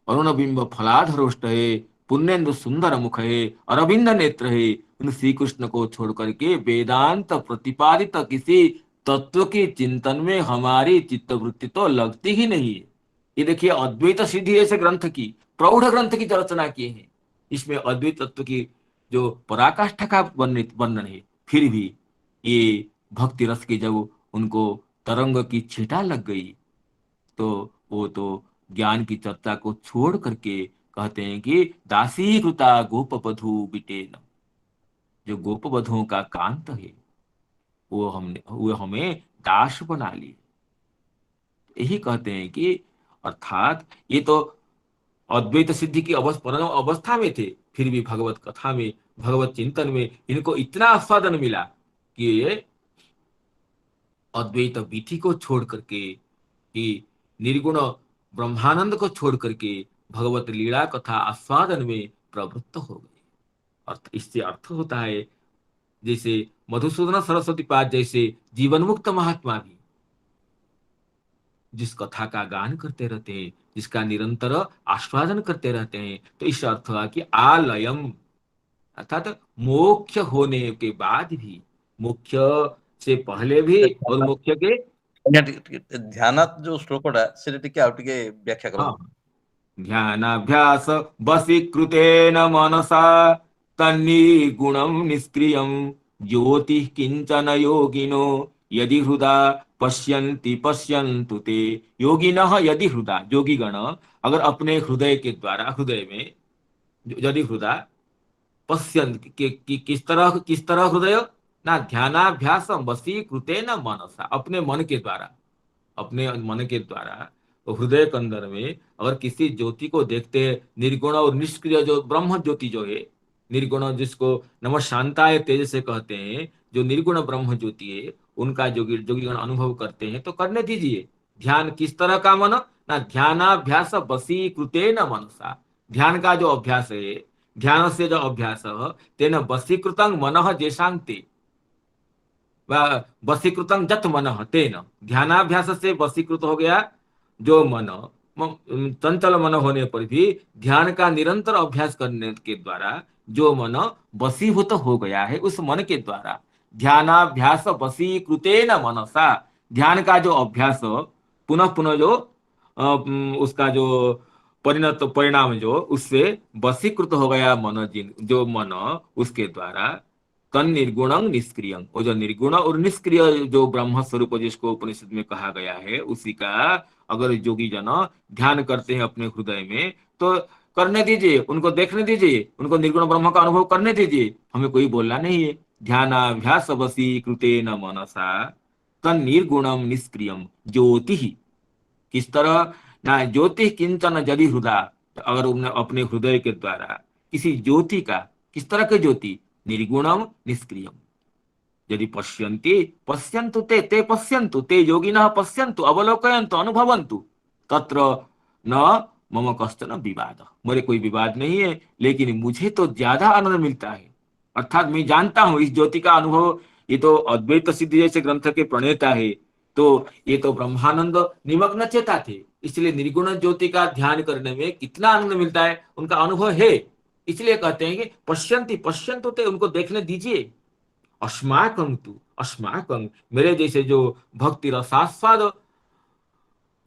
अरुण बिंब फलाधरोष्ट है, पुण्येंदु सुंदर मुख है, अरविंद नेत्र है, उन श्री कृष्ण को छोड़ करके वेदांत प्रतिपादित किसी तत्व के चिंतन में हमारी चित्तवृत्ति तो लगती ही नहीं है। ये देखिए अद्वैत सिद्धि जैसे ग्रंथ की, प्रौढ़ ग्रंथ की जो रचना किए हैं, इसमें अद्वैत तत्व की जो पराकाष्ठा का वर्णन है, फिर भी ये भक्ति रस की जब उनको तरंग की छींटा लग गई, तो वो तो ज्ञान की चर्चा को छोड़ करके कहते हैं कि दासी कृता गोप बधू बिटेन, जो गोप बधुओं का कांत है वो हमें दास बना लिए। यही कहते हैं कि अर्थात ये तो अद्वैत सिद्धि की परम अवस्था में थे, फिर भी भगवत कथा में, भगवत चिंतन में इनको इतना आस्वादन मिला कि ये अद्वैत विधि को छोड़ करके, कि निर्गुण ब्रह्मानंद को छोड़ करके भगवत लीला कथा आस्वादन में प्रवृत्त हो गए। अर्थ इससे अर्थ होता है, जैसे मधुसूदन सरस्वती पाद जैसे जीवन मुक्त महात्मा भी जिस कथा का गान करते रहते हैं, जिसका निरंतर आस्वादन करते रहते हैं, तो इस अर्थ हुआ कि आलयम, अर्थात मोक्ष होने के बाद भी, मोक्ष से पहले भी और मोक्ष के, ध्यान जो श्लोकटा से टिके आउ टिके व्याख्या हाँ, करंतु। ध्यानाभ्यास वशीकृतेन मनसा तन्निर्गुणं निष्क्रियं ज्योतिः किंचन योगिनो यदि हृदा पश्यन्ति पश्यन्तु ते। योगिनः यदि हृदा, योगीगण अगर अपने हृदय के द्वारा, हृदय में यदि हृदा पश्यन्ति किस तरह हृदय, ना ध्यानाभ्यास वशीकृतेन मनसा, अपने मन के द्वारा, अपने मन के द्वारा तो हृदय के अंदर में अगर किसी ज्योति को देखते हैं, निर्गुण और निष्क्रिय जो ब्रह्म ज्योति जो है, निर्गुण जिसको नमः शांताय तेज से कहते हैं, जो निर्गुण ब्रह्म ज्योति है, उनका जोगीगण अनुभव करते हैं तो करने दीजिए। ध्यान किस तरह का मन, ना ध्यानाभ्यास वशीकृतेन मनसा, ध्यान का जो अभ्यास है, ध्यान से जो अभ्यास तेन वशीकृतं मनः जेषांते, वशीकृतं जत मन तेन, ध्यानाभ्यास से वशीकृत हो गया जो मन, चंचल मन होने पर भी ध्यान का निरंतर अभ्यास करने के द्वारा जो मन वशीभूत हो गया है, उस मन के द्वारा ध्यानाभ्यास वशीकृतेन मनसा, ध्यान का जो अभ्यास पुनः पुनः जो उसका जो परिणत परिणाम जो उससे वशीकृत हो गया मन, जिन जो मन उसके द्वारा तन निर्गुणं निष्क्रियं, वो जो निर्गुण और निष्क्रिय जो ब्रह्म स्वरूप जिसको उपनिषद में कहा गया है, उसी का अगर योगी जन ध्यान करते हैं अपने हृदय में तो करने दीजिए, उनको देखने दीजिए, उनको निर्गुण ब्रह्म का अनुभव करने दीजिए, हमें कोई बोलना नहीं है। ध्यानाभ्यास वशीकृतेन मनसा तन निर्गुणम निष्क्रियम ज्योति, किस तरह, ना ज्योति किंचन यदि हृदा, अगर उन्हें अपने हृदय के द्वारा किसी ज्योति का, किस तरह के ज्योति, निर्गुणम निष्क्रियम, यदि पश्यन्ति पश्यन्तु ते, ते पश्यन्तु ते योगिनः पश्यन्तु अवलोकयन्तु अनुभवन्तु तत्र न मम कश्चन विवाद, मेरे कोई विवाद नहीं है, लेकिन मुझे तो ज्यादा आनंद मिलता है। अर्थात मैं जानता हूं इस ज्योति का अनुभव, ये तो अद्वैत सिद्धि जैसे ग्रंथ के प्रणेता है, तो ये तो ब्रह्मानंद निमग्न चेता थे, इसलिए निर्गुण ज्योति का ध्यान करने में कितना आनंद मिलता है उनका अनुभव है। इसलिए कहते हैं कि पश्यन्ति पश्यन्तु ते, उनको देखने दीजिए। अस्माकं तु, अस्माकं मेरे जैसे जो भक्ति रसास्वाद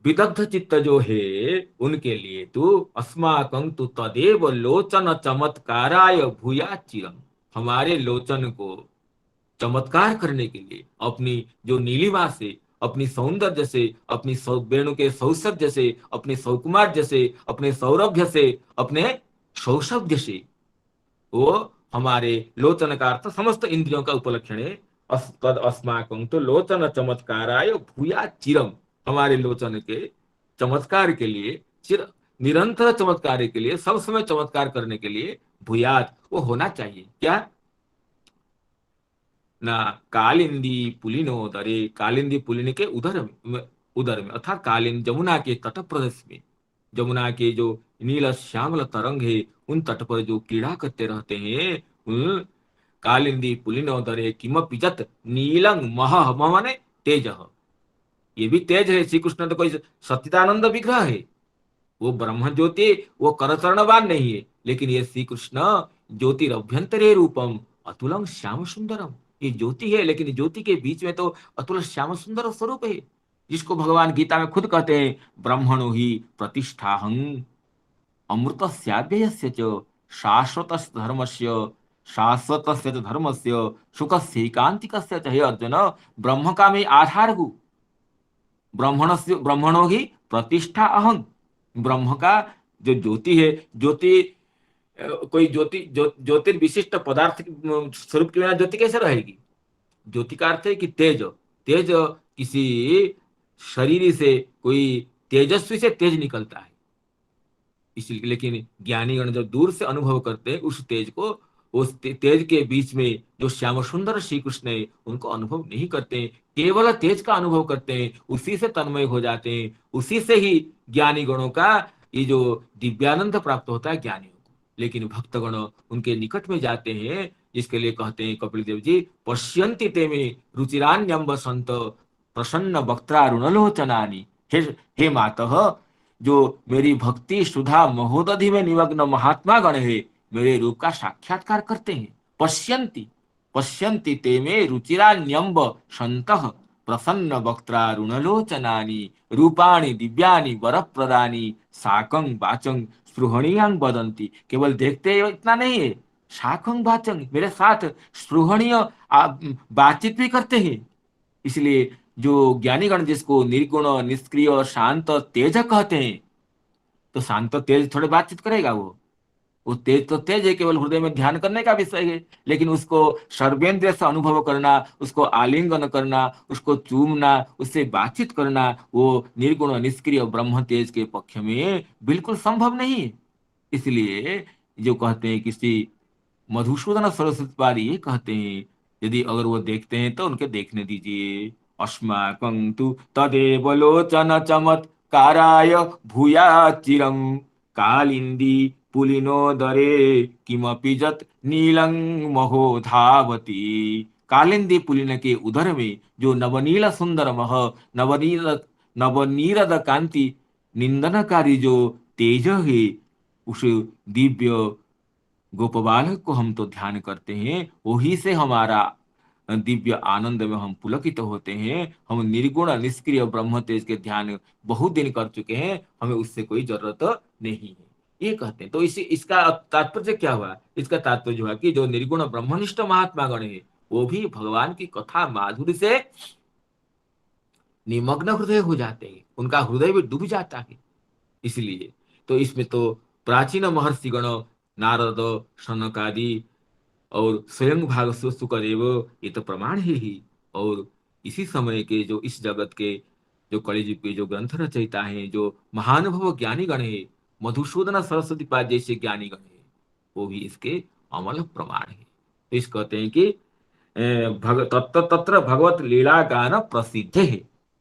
विदग्ध चित्त जो है उनके लिए तो अस्माकं तु तदेव लोचन चमत्काराय भूया चिरम, हमारे लोचन को चमत्कार करने के लिए अपनी जो नीलिमा से, अपनी सौंदर्य से, अपनी वेणु के सौसज्य से, अपने सौकुमार्य से, अपने सौरभ्य से, अपने सौशब्द से, वो हमारे लोचन का अर्थ समस्त इंद्रियों का उपलक्षण है। तद अस्माकं तो लोचन चमत्काराय भूया चिरम, हमारे लोचन के चमत्कार के लिए, चिर निरंतर चमत्कार के लिए, सब समय चमत्कार करने के लिए भूयात, वो होना चाहिए क्या, ना कालिंदी पुलिनोदरे, कालिंदी पुलिन के उदर में अर्थात कालिंद जमुना के तट प्रदेश में, जमुना के जो नील श्यामल तरंग है उन तट पर जो क्रीड़ा करते रहते हैं, उन कालिंदी पुलिनोदरे किमपि जत नीलंग मह, मह माने तेज, ये भी तेज है, श्री कृष्ण तो कोई सच्चिदानंद विग्रह है, वो ब्रह्म ज्योति, वो करचरणवान नहीं है, लेकिन ये श्री कृष्ण ज्योतिरभ्यंतरे रूपम अतुलम श्याम सुंदरम, ये ज्योति है, लेकिन ज्योति के बीच में तो अतुल श्याम सुंदर स्वरूप है, जिसको भगवान गीता में खुद कहते हैं ब्रह्मणो ही प्रतिष्ठाहं अमृतस्याव्ययस्य च शाश्वतस्य धर्मस्य, शाश्वतस्य च धर्मस्य सुखस्यैकान्तिकस्य च, हे अर्जुन ब्रह्म का मैं आधार हूँ, ब्रह्मणो ही प्रतिष्ठा अहं। ब्रह्म का जो ज्योति है, ज्योति कोई ज्योतिर्विशिष्ट पदार्थ स्वरूप के बिना ज्योति कैसे रहेगी? ज्योति का अर्थ है कि तेज। तेज किसी शरीर से कोई तेजस्वी से तेज निकलता है। इसलिए लेकिन ज्ञानीगण जब दूर से अनुभव करते हैं उस तेज को, उस तेज के बीच में जो श्याम सुंदर श्री कृष्ण है उनको अनुभव नहीं करते हैं, केवल तेज का अनुभव करते हैं, उसी से तन्मय हो जाते हैं। उसी से ही ज्ञानी गणों का ये जो दिव्यानंद प्राप्त होता है ज्ञानियों को। लेकिन भक्तगण उनके निकट में जाते हैं, इसके लिए कहते हैं कपिल देव जी, पश्यन्ति ते में रुचिरान्यम्ब संत प्रसन्न वक्त्रारुणलोचनानि। हे हे मातः, जो मेरी भक्ति सुधा महोदधि में निमग्न महात्मा गण है, मेरे रूप का साक्षात्कार करते हैं। पश्यन्ति पश्यन्ति ते में रुचिरान्यम्ब संतः प्रसन्न वक्त्रारुणलोचनानि रूपाणि दिव्यानि वरप्रदानि साकं वाचं स्पृहणीयं वदन्ति। केवल देखते ही इतना नहीं है, साकं वाचं मेरे साथ स्पृहणीय बातचीत भी करते हैं। इसलिए जो ज्ञानीगण जिसको निर्गुण निष्क्रिय शांत तेज कहते हैं, तो शांत तेज थोड़े बातचीत करेगा वो तेज तो तेज है, केवल हृदय में ध्यान करने का विषय है। लेकिन उसको सर्वेंद्रिय से अनुभव करना, उसको आलिंगन करना, उसको चूमना, उससे बातचीत करना, वो निर्गुण निष्क्रिय ब्रह्म तेज के पक्ष में बिल्कुल संभव नहीं है। इसलिए जो कहते हैं किसी मधुसूदन सरस्वती पाद ये कहते हैं, यदि अगर वो देखते हैं तो उनके देखने दीजिए। अस्माकं तु तदेव लोचन चमत्काराय भूया चिरं कालिंदी पुलिनोदरे किमपि जत नीलं महो धावती। कालिंदी पुलिन के उदर में जो नवनील सुंदर मह नवनील नवनीरद कांति निंदनकारी जो तेज है, उस दिव्य गोपबालक को हम तो ध्यान करते हैं, वही से हमारा दिव्य आनंद में हम पुलकित होते हैं। हम निर्गुण निष्क्रिय ब्रह्म तेज के ध्यान बहुत दिन कर चुके हैं, हमें उससे कोई जरूरत नहीं है, ये कहते हैं। तो इसका तात्पर्य क्या हुआ? इसका तात्पर्य हुआ कि जो निर्गुण ब्रह्मनिष्ठ महात्मा गण है, वो भी भगवान की कथा माधुर्य से निमग्न हृदय हो जाते हैं, उनका हृदय भी डूब जाता है। इसलिए तो इसमें तो प्राचीन महर्षिगण नारद सनकादि और स्वयं भाग सुकदेव, ये तो प्रमाण है ही। और इसी समय के जो इस जगत के जो कलियुग के जो ग्रंथ रचयिता हैं, जो महानुभव ज्ञानी गण है, मधुसूदन सरस्वती पाद जैसे ज्ञानी गण है, वो भी इसके अमल प्रमाण है। तो इस कहते हैं कि तत्र तत्र भगवत लीला गान प्रसिद्ध है।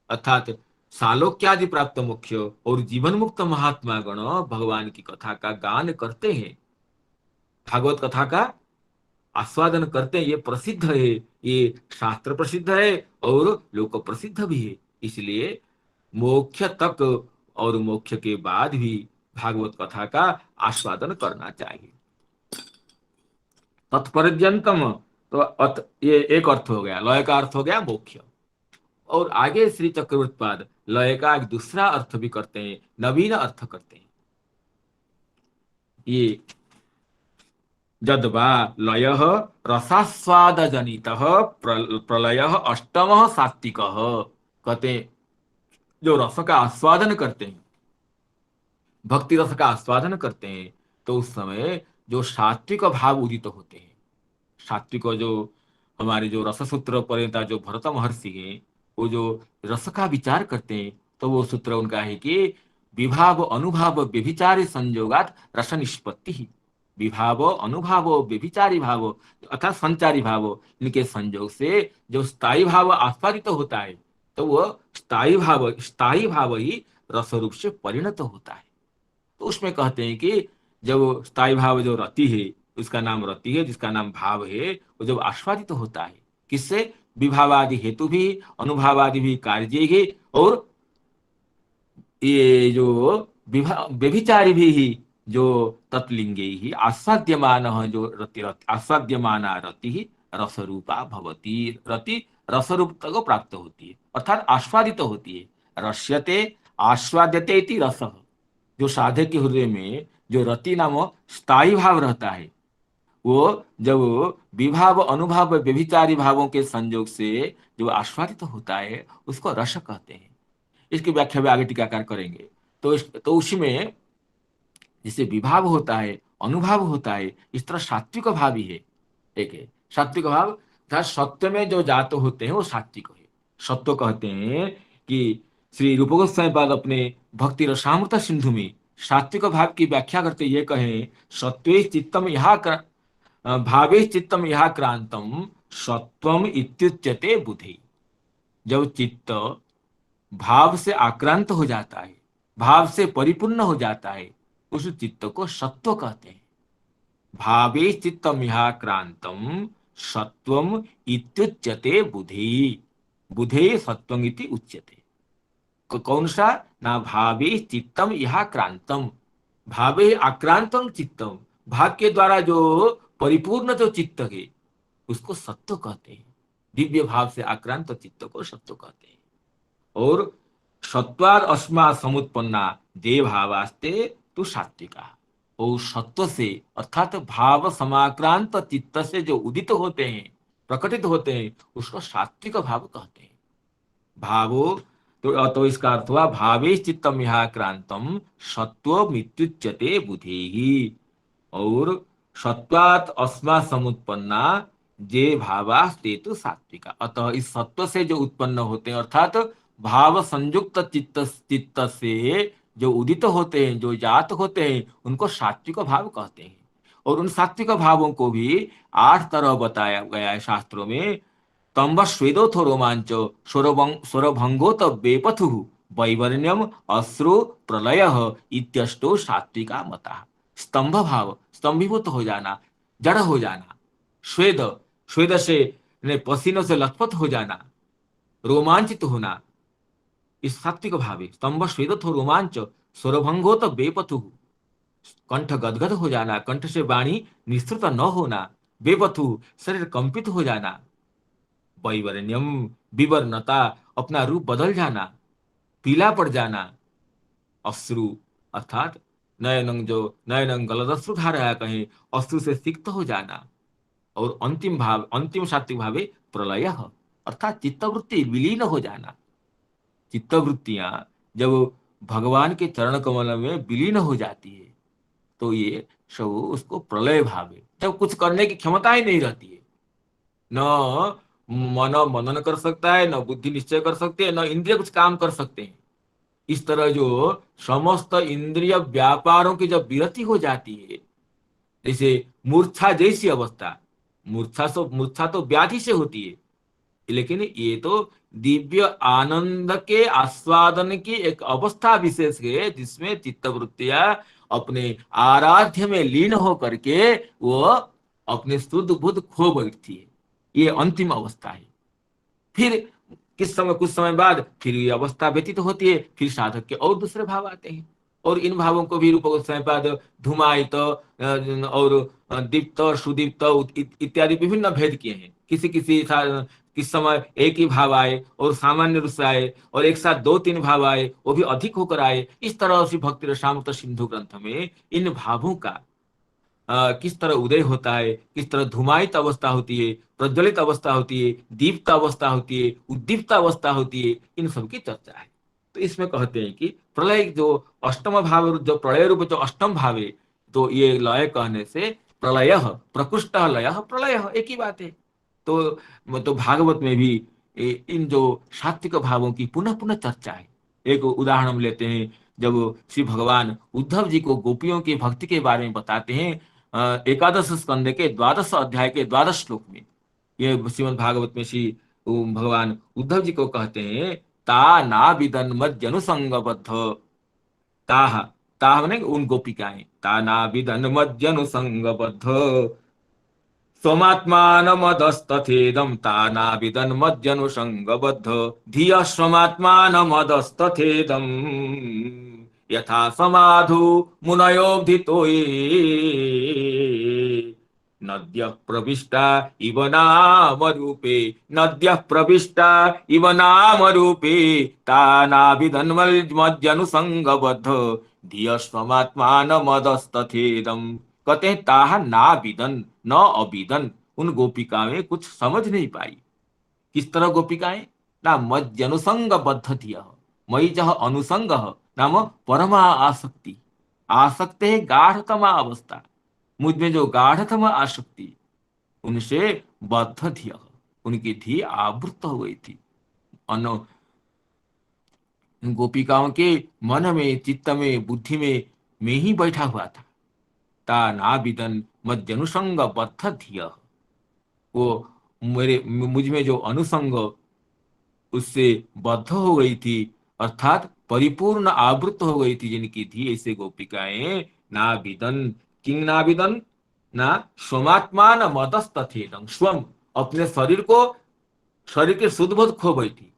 अर्थात सालोक्यादि प्राप्त मुख्य और जीवन मुक्त महात्मा गण भगवान की कथा का गान करते हैं, भागवत कथा का आस्वादन करते हैं। ये प्रसिद्ध है, ये शास्त्र प्रसिद्ध है और लोक प्रसिद्ध भी है। इसलिए मोक्ष तक और मोक्ष के बाद भी भागवत कथा का आस्वादन करना चाहिए। तत्पर्यंतम, तो ये एक अर्थ हो गया, लय का अर्थ हो गया मोक्ष। और आगे श्री चक्रवर्तीपाद लय का एक दूसरा अर्थ भी करते हैं, नवीन अर्थ करते हैं। ये जद्वा लय रसास्वाद जनित प्रलय अष्टम सात्विक, कहते हैं जो रस का आस्वादन करते हैं, भक्ति रस का आस्वादन करते हैं, तो उस समय जो सात्विक भाव उदित होते हैं। सात्विक जो हमारे जो रससूत्र प्रणेता जो भरत महर्षि हैं, वो जो रस का विचार करते हैं, तो वो सूत्र उनका है कि विभाव अनुभाव व्यभिचारी संयोगात रस निष्पत्ति ही। विभाव अनुभाव व्यभिचारी भाव अर्थात संचारी भाव, इनके संयोग से जो स्थायी भाव आस्वादित होता है, तो वह स्थायी भाव ही रस रूप से परिणत होता है। तो उसमें कहते हैं कि जब स्थायी भाव जो रति है, उसका नाम रति है, जिसका नाम भाव है, वो जब आस्वादित होता है किससे? विभावादि हेतु भी, अनुभावादि भी कार्य ही, और ये जो व्यभिचारी भी ही जो तत्लिंगे ही आस्वाद्यमान जो आस्वाद्यमान रति ही रसरूपा भवती। रति रसरूपता को प्राप्त होती है, अर्थात आस्वादित होती है। रस्यते आस्वाद्यते इति रसः। जो साधक के हृदय में जो रति नाम स्थायी भाव रहता है, वो जब विभाव अनुभाव व्यभिचारी भावों के संयोग से जो आस्वादित होता है, उसको रस कहते हैं। इसकी व्याख्या भी आगे टीकाकार करेंगे। तो उसमें जैसे विभाव होता है, अनुभाव होता है, इस तरह सात्विक भाव भी है। एक है सात्विक भाव, अर्थात सत्व में जो जात होते हैं वो सात्विक है। सत्व कहते हैं कि श्री रूप गोस्वामी पाद अपने भक्ति रसामृत सिंधु में सात्विक भाव की व्याख्या करते ये कहें, सत्वे चित्तम यहाँ भावे चित्तम यहाँ क्रांतम सत्वम इत्युच्यते बुद्धि। जब चित्त भाव से आक्रांत हो जाता है, भाव से परिपूर्ण हो जाता है, उस चित्त को सत्व कहते हैं। भावे चित्तमिहाक्रांतम सत्वम इत्युच्यते बुधे। बुधे सत्वम इति उच्यते। कौन सा? ना भावे चित्तम यहा क्रांतम, भावे आक्रांतम चित्तम, भाव के द्वारा जो परिपूर्ण जो चित्त है उसको सत्व कहते हैं। दिव्य भाव से आक्रांत चित्त को सत्व कहते हैं। और सत्वाद अस्मा समुत्पन्ना दे भावास्ते तो सात्विका। और सत्व से अर्थात भाव समाक्रांत चित्त से जो उदित होते हैं, प्रकटित होते हैं, उसको सात्विक भाव कहते हैं। भावो तो इसका अर्थ हुआ भावे चित्तम यहाँ क्रांतम सत्व मृत्युच्यते बुधि। और सत्वात अस्मा समुत्पन्ना जे भावास्ते तो सात्विका। अतः इस सत्व से जो उत्पन्न होते हैं, अर्थात भाव संयुक्त चित्त चित्त से जो उदित होते हैं, जो जात होते हैं, उनको सात्विक भाव कहते हैं। और उन सात्विक भावों को भी 8 तरह बताया गया है शास्त्रों में। तंब स्वेदोथो रोमांच स्वरभंगोत बेपथु वैवर्ण्यम अश्रु प्रलय इत्यष्टो सात्विका मता। स्तंभ भाव, स्तंभीभूत हो जाना, जड़ हो जाना। स्वेद, स्वेद से पसीनों से लथपथ हो जाना, रोमांचित होना, इस सात्विक भाव है। स्तंभ स्वेदोथो रोमांच स्वरभंगोत बेपथु, कंठ गदगद हो जाना, कंठ से वाणी निस्तृत न होना, बेपथु शरीर कंपित हो जाना, वैवर्ण्यम विवर्णता अपना रूप बदल जाना, पीला पड़ जाना, अश्रु अर्थात नयनंग जो नयनंग गलदश्रु धारा है कहीं, अश्रु से सिक्त हो जाना। और अंतिम भाव, अंतिम सात्विक भाव है प्रलय, अर्थात चित्तवृत्ति विलीन हो जाना। चित्तवृत्तियां जब भगवान के चरण कमल में विलीन हो जाती है तो ये सब उसको प्रलय भाव है, जब कुछ करने की क्षमता ही नहीं रहती है। न मन मनन कर सकता है, न बुद्धि निश्चय कर सकती है, न इंद्रिय कुछ काम कर सकते हैं। इस तरह जो समस्त इंद्रिय व्यापारों की जब विरति हो जाती है, जैसे मूर्छा जैसी अवस्था, मूर्छा तो व्याधि से होती है, लेकिन ये तो दिव्य आनंद के आस्वादन की एक अवस्था विशेष है जिसमें चित्तवृत्तियां अपने आराध्य में लीन हो करके वो अपने शुद्ध बुद्ध खो बैठती है। ये अंतिम अवस्था है। फिर कुछ समय बाद फिर ये अवस्था व्यतीत होती है, फिर साधक के और दूसरे भाव आते हैं। और इन भावों को भी रूप गोस्वामी पाद धूमायित और दीप्त सुदीप्त इत्यादि विभिन्न भेद किए हैं। किस समय एक ही भाव आए और सामान्य रूप से आए, और एक साथ 2-3 भाव आए, वो भी अधिक होकर आए। इस तरह से भक्ति रसामृत सिंधु ग्रंथ में इन भावों का किस तरह उदय होता है, किस तरह धुमायित अवस्था होती है, प्रज्वलित अवस्था होती है, दीप्त अवस्था होती है, उद्दीप्त अवस्था होती है, इन सब की चर्चा है। तो इसमें कहते हैं कि प्रलय जो अष्टम भाव, जो प्रलय रूप जो अष्टम भाव है, तो ये लय कहने से प्रलय, प्रकृष्ट लय प्रलय एक ही बात है। तो भागवत में भी इन जो सात्विक भावों की पुनः पुनः चर्चा है। एक उदाहरण हम लेते हैं, जब श्री भगवान उद्धव जी को गोपियों की भक्ति के बारे में बताते हैं, एकादश स्कंद के 12 अध्याय के 12 श्लोक में, ये श्रीमद् भागवत में श्री भगवान उद्धव जी को कहते हैं, ता ना विदन मध्य अनुसंगबद्ध। ताह, ताह माने उन गोपिकाएं, ता ना विदन मध्य अनुसंगबद्ध स्वमात्मानमदस्तथेदं ताना विदन् मध्यनुसंगबद्ध धियः स्वमात्मानमदस्तथेदं यथा समाधु मुनयोऽब्धितो ये नद्यः प्रविष्टा इव नामरूपे, नद्यः प्रविष्टा इव नामरूपे ताना विदन् मध्यनुसंगबद्ध धियः स्वमात्मानमदस्तथेदं। कहते हैं ताहा ना विदन न अविदन, उन गोपिकाएं कुछ समझ नहीं पाई। किस तरह गोपिकाएं? ना मज्जनुसंग बद्ध धिया, मयि जह अनुसंग नाम परमा आसक्ति। आसक्त है गाढ़तमा अवस्था, मुझ में जो गाढ़तम आसक्ति, उनसे बद्ध धिय, उनकी धी आवृत हो गई थी। अनो गोपिकाओं के मन में, चित्त में, बुद्धि में ही बैठा हुआ था। ता नाबिदन मध्यनुसंग बद्ध धिय, वो मेरे मुझ में जो अनुसंग उससे बद्ध हो गई थी, अर्थात परिपूर्ण आवृत हो गई थी जिनकी थी, ऐसे गोपिकाएं नाबिदन, किंग नाबिदन ना स्वमात्मान मदस्त थे, स्वम अपने शरीर को, शरीर के शुद्ध बोध खो बैठी।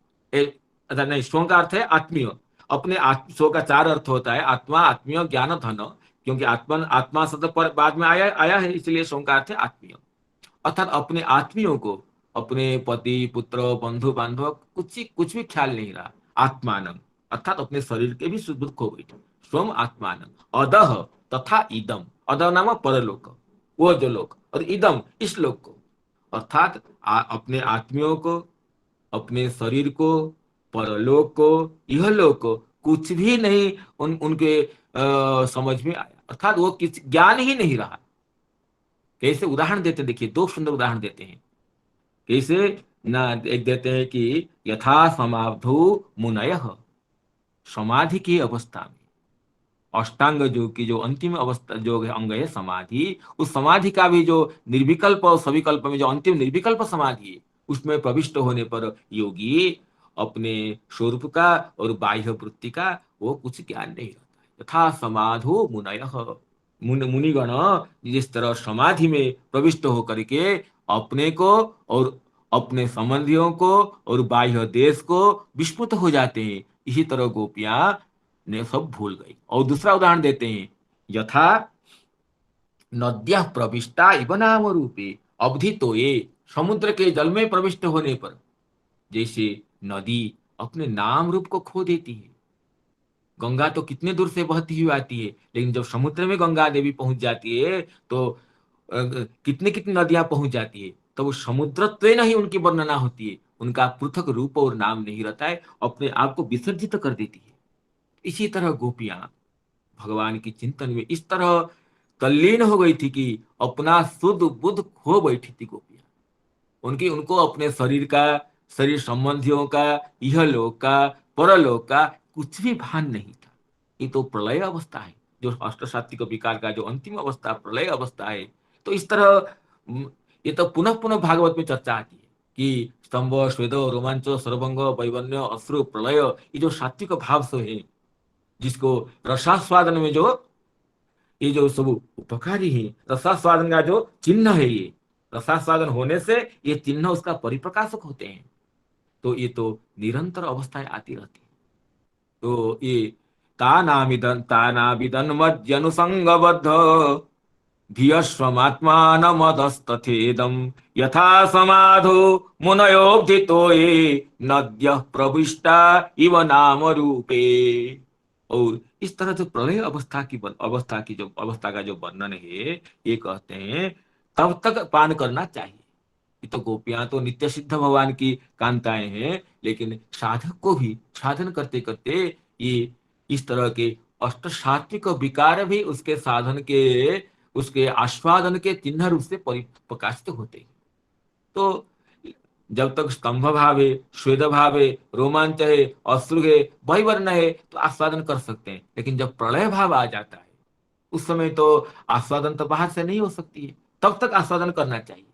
अच्छा नहीं, स्व का अर्थ है आत्मीय। अपने स्व का चार अर्थ होता है, आत्मा, आत्मीय, ज्ञान, धन। क्योंकि आत्मा, आत्मा शब्द पर बाद में आया आया है, इसलिए स्व का अर्थ है आत्मीय। अर्थात अपने आत्मियों को, अपने पति पुत्र बंधु बांधव कुछ भी ख्याल नहीं रहा। आत्मानम अर्थात अपने शरीर के भी शुद्ध खो गई। स्वम आत्मानम अदह तथा इदम, अदह नाम परलोक, वो जो लोक, और इदम इस लोक को, अर्थात अपने आत्मियों को, अपने शरीर को, परलोक को, यह लोक को कुछ भी नहीं उनके समझ में आया, अर्थात वो किस ज्ञान ही नहीं रहा। कैसे उदाहरण देते हैं, देखिए दो सुंदर उदाहरण देते हैं। कैसे ना, एक देते हैं कि यथा समाधु मुनय, समाधि की अवस्था में, अष्टांग जो की जो अंतिम अवस्था जो अंग है समाधि, उस समाधि का भी जो निर्विकल्प और सविकल्प में जो अंतिम निर्विकल्प समाधि है, उसमें प्रविष्ट होने पर योगी अपने स्वरूप का और बाह्य वृत्ति का वो कुछ ज्ञान नहीं रहता है। यथा समाधो मुनय, मुनिगण जिस तरह समाधि में प्रविष्ट होकर के अपने को और अपने संबंधियों को और बाह्य देश को विस्मृत हो जाते हैं, इसी तरह गोपियां ने सब भूल गई। और दूसरा उदाहरण देते हैं, यथा नद्या प्रविष्टा इव नाम रूपे अवधि तो ये, समुद्र के जल में प्रविष्ट होने पर जैसे नदी अपने नाम रूप को खो देती है। गंगा तो कितने दूर से बहती हुई आती है, लेकिन जब समुद्र में गंगा देवी पहुंच जाती है तो कितने कितनी नदियां पहुंच जाती है, तो वो समुद्रत्व नहीं उनकी वर्णना होती है, उनका पृथक रूप और नाम नहीं रहता है, अपने आप को विसर्जित कर देती है। इसी तरह गोपियां भगवान की चिंतन में इस तरह तल्लीन हो गई थी कि अपना शुद्ध बुद्ध खो बैठी थी गोपियां। उनकी उनको अपने शरीर का, शरीर संबंधियों का, यह लोक का, परलोक का कुछ भी भान नहीं था। ये तो प्रलय अवस्था है, जो अष्ट सात्विक विकार का जो अंतिम अवस्था प्रलय अवस्था है। तो इस तरह ये तो पुनः पुनः भागवत में चर्चा आती है कि स्तंभ, स्वेद, रोमांच, सर्वंग, वैवन्य, अश्रु, प्रलय, ये जो सात्विक भाव से है, जिसको रसास्वादन में जो ये जो सब उपकारी है, रसास्वादन का जो चिन्ह है, ये रसास्वादन होने से ये चिन्ह उसका परिप्रकाशक होते हैं। तो ये तो निरंतर अवस्थाएं आती रहती है। तो ये तानाविदन मज्जनुसंगबद्ध धियस्वमात्मानमदस्तथेदं यथा समाधो मुनयोब्धितो ये नद्यः प्रविष्टा इव नाम रूपे। और इस तरह जो प्रलय अवस्था का जो वर्णन है, ये कहते हैं तब तक पान करना चाहिए। ये तो गोपियां तो नित्य सिद्ध भगवान की कांताएं हैं, लेकिन साधक को भी साधन करते करते ये इस तरह के अष्ट सात्विक विकार भी उसके साधन के, उसके आस्वादन के चिन्ह रूप से प्रकाशित होते हैं। तो जब तक स्तंभ भाव है, श्वेत भाव है, रोमांच है, अश्रु है, वैवर्ण है, तो आस्वादन कर सकते हैं। लेकिन जब प्रलय भाव आ जाता है, उस समय तो आस्वादन तो बाहर से नहीं हो सकती है, तब तक आस्वादन करना चाहिए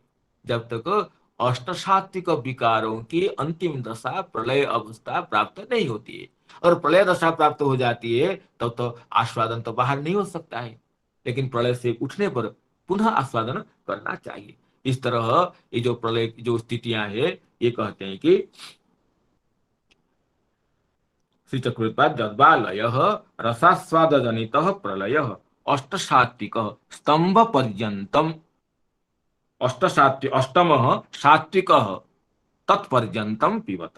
जब तक अष्ट सात्विक विकारों की अंतिम दशा प्रलय अवस्था प्राप्त नहीं होती है। और प्रलय दशा प्राप्त हो जाती है तब तो आस्वादन तो बाहर नहीं हो सकता है, लेकिन प्रलय से उठने पर पुनः आस्वादन करना चाहिए। इस तरह ये जो प्रलय की जो स्थितियां है, ये कहते हैं कि श्री चक्रपाद जद्वालय रसास्वाद जनित प्रलय अष्ट सात्विक स्तंभ पर्यंतम, अष्टम सात्विक तत्पर्यंतम पिबत,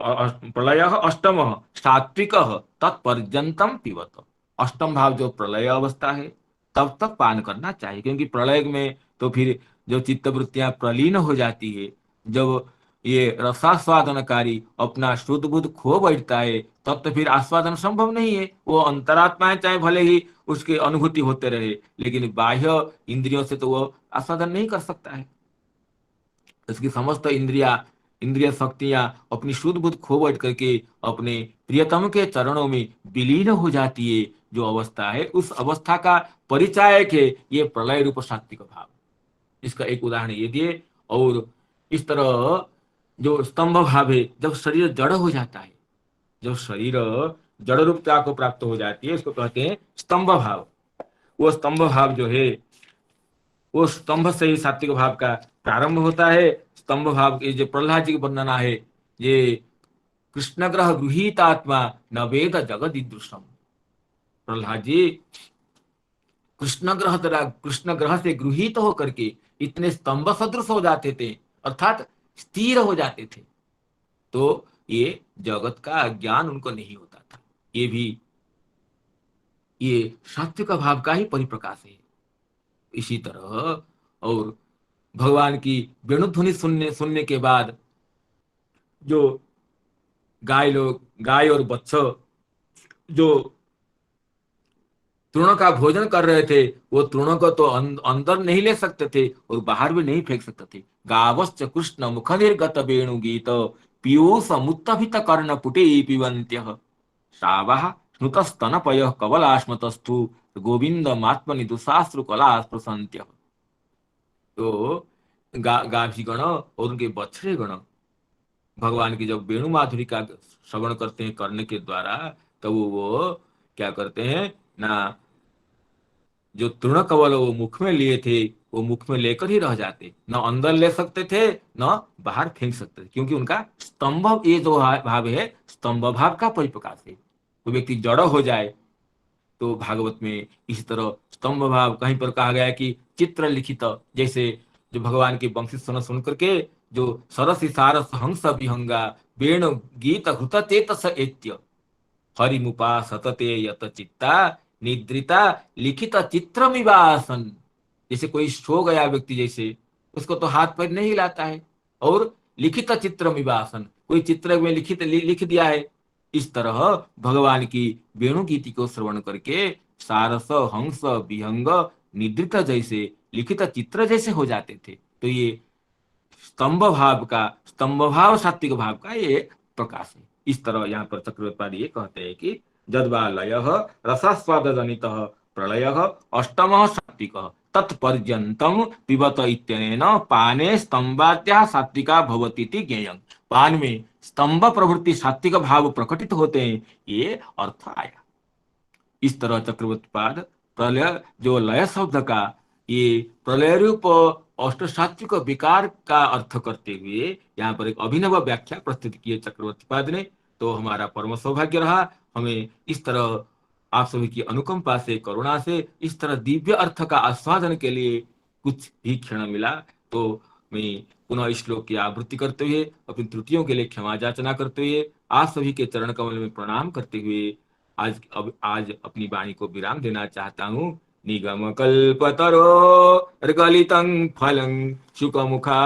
प्रलय अष्टम सात्विक तत्पर्यंतम पिबत। अष्टम भाव जो प्रलय अवस्था है तब तक पान करना चाहिए, क्योंकि प्रलय में तो फिर जो चित्त वृत्तियां प्रलीन हो जाती है, जब ये रसास्वादनकारी अपना शुद्ध बुद्ध खो बैठता है, तब तो फिर आस्वादन संभव नहीं है। वो अंतरात्मा है, चाहे भले ही उसके अनुभूति होते रहे, लेकिन बाह्य इंद्रियों से तो वो आस्वादन नहीं कर सकता है। उसकी समस्त इंद्रिय शक्तियां अपनी शुद्ध बुद्ध खो बैठ करके अपने प्रियतम के चरणों में विलीन हो जाती है। जो अवस्था है, उस अवस्था का परिचायक है ये प्रलय रूप सात्विक भाव। इसका एक उदाहरण ये दिए। और इस तरह जो स्तंभ भाव है, जब शरीर जड़ हो जाता है, जब शरीर जड़ रूपता को प्राप्त हो जाती है, उसको कहते हैं स्तंभ भाव। वो स्तंभ भाव जो है, वो स्तंभ से ही सात्विक भाव का प्रारंभ होता है। स्तंभ भाव के जो प्रहलाद जी की वर्णना है, ये कृष्ण ग्रह गृहीत आत्मा न वेद जगद ईदृशम। प्रहलाद जी कृष्ण ग्रह से गृहीत होकर के इतने स्तंभ सदृश हो जाते थे, अर्थात स्थिर हो जाते थे, तो ये जगत का ज्ञान उनको नहीं होता था। ये सात्विक भाव का ही परिप्रकाश है। इसी तरह और भगवान की वेणुध्वनि सुनने सुनने के बाद जो गाय और बच्चा जो तृणों का भोजन कर रहे थे, वो तृणों को तो अंदर नहीं ले सकते थे और बाहर भी नहीं फेंक सकते थे। गावश्च कृष्ण मुख निर्गत वेणु गीत पीयूष मुत्तभित कर्ण पुटे पिबन्त्यः श्रावः स्नुतस्तनपयः कवलाश्मतस्थु गोविंद मात्मनि दुशास्त्रु कला स्पृशन्त्यः। तो गाभी गण और उनके बछड़े गण भगवान की जब वेणु माधुरी का श्रवण करते हैं करने के द्वारा, तो वो क्या करते हैं ना, जो तृण कवल वो मुख में लिए थे, वो मुख में लेकर ही रह जाते, न अंदर ले सकते थे न बाहर फेंक सकते थे, क्योंकि उनका स्तंभ, ये जो भाव है स्तंभ भाव का परिप्रकाश है। तो व्यक्ति जड़ हो जाए, तो भागवत में इस तरह स्तंभ भाव कहीं पर कहा गया है कि चित्र लिखित, जैसे जो भगवान की वंशी सुन करके जो सरस सारस हंस विहंगा वेणु गीत हृत चेतस एत्य हरिमुपा सतते यत चित्ता निद्रिता लिखित चित्रमिवासन। जैसे कोई सो गया व्यक्ति, जैसे उसको तो हाथ पैर नहीं हिलाता है, और लिखित चित्रमिवासन, कोई चित्र में लिख दिया है। इस तरह भगवान की वेणु गीति को श्रवण करके सारस हंस विहंग निद्रित जैसे लिखित चित्र जैसे हो जाते थे। तो ये स्तंभ भाव सात्विक भाव का ये प्रकाश है। इस तरह यहाँ पर चक्रवर्ती ये कहते हैं कि जद्वालय रसास्वाद जनित प्रलय अष्टम सात्विक तत्पर्यंतम पिबत इत्यनेन पाने स्तंभाद्या सात्विका भवतीति ज्ञेयं। पान में स्तंभ प्रवृत्ति सात्विक भाव प्रकटित होते हैं, ये अर्थ आया। इस तरह चक्रवर्तीपाद प्रलय जो लय शब्द का ये प्रलय रूप अष्ट सात्विक विकार का अर्थ करते हुए यहाँ पर एक अभिनव व्याख्या प्रस्तुत की है चक्रवर्तीपाद ने। तो हमारा परम सौभाग्य रहा, हमें इस तरह आप सभी की अनुकंपा से, करुणा से इस तरह दिव्य अर्थ का आस्वादन के लिए कुछ भी क्षण मिला। तो मैं पुनः इस श्लोक की आवृत्ति करते हुए, अपनी त्रुटियों के लिए क्षमा याचना करते हुए, आप सभी के चरण कमल में प्रणाम करते हुए आज अपनी वाणी को विराम देना चाहता हूँ। निगम कल्पतरो गलितं फलं शुकमुखा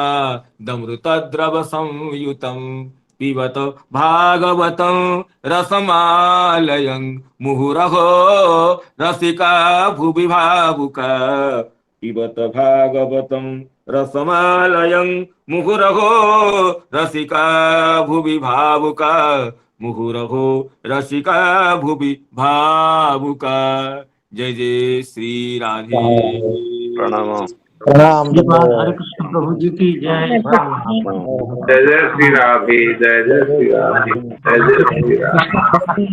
दमृतद्रव संयुतं पिबत भागवतं रसमालयं मुहुरहो रसिका भुवि भावुका पिबत भागवतं रसमालयं मुहुरहो रसिका भुवि भावुका मुहुरहो रसिका भुवि भावुका। जय जय श्री राधे। प्रणाम। प्रणाम। धन्यवाद। हरे कृष्ण प्रभु जी की जय। जय जय श्री राधे, जय जय श्री राधे, जय जय श्री राधे।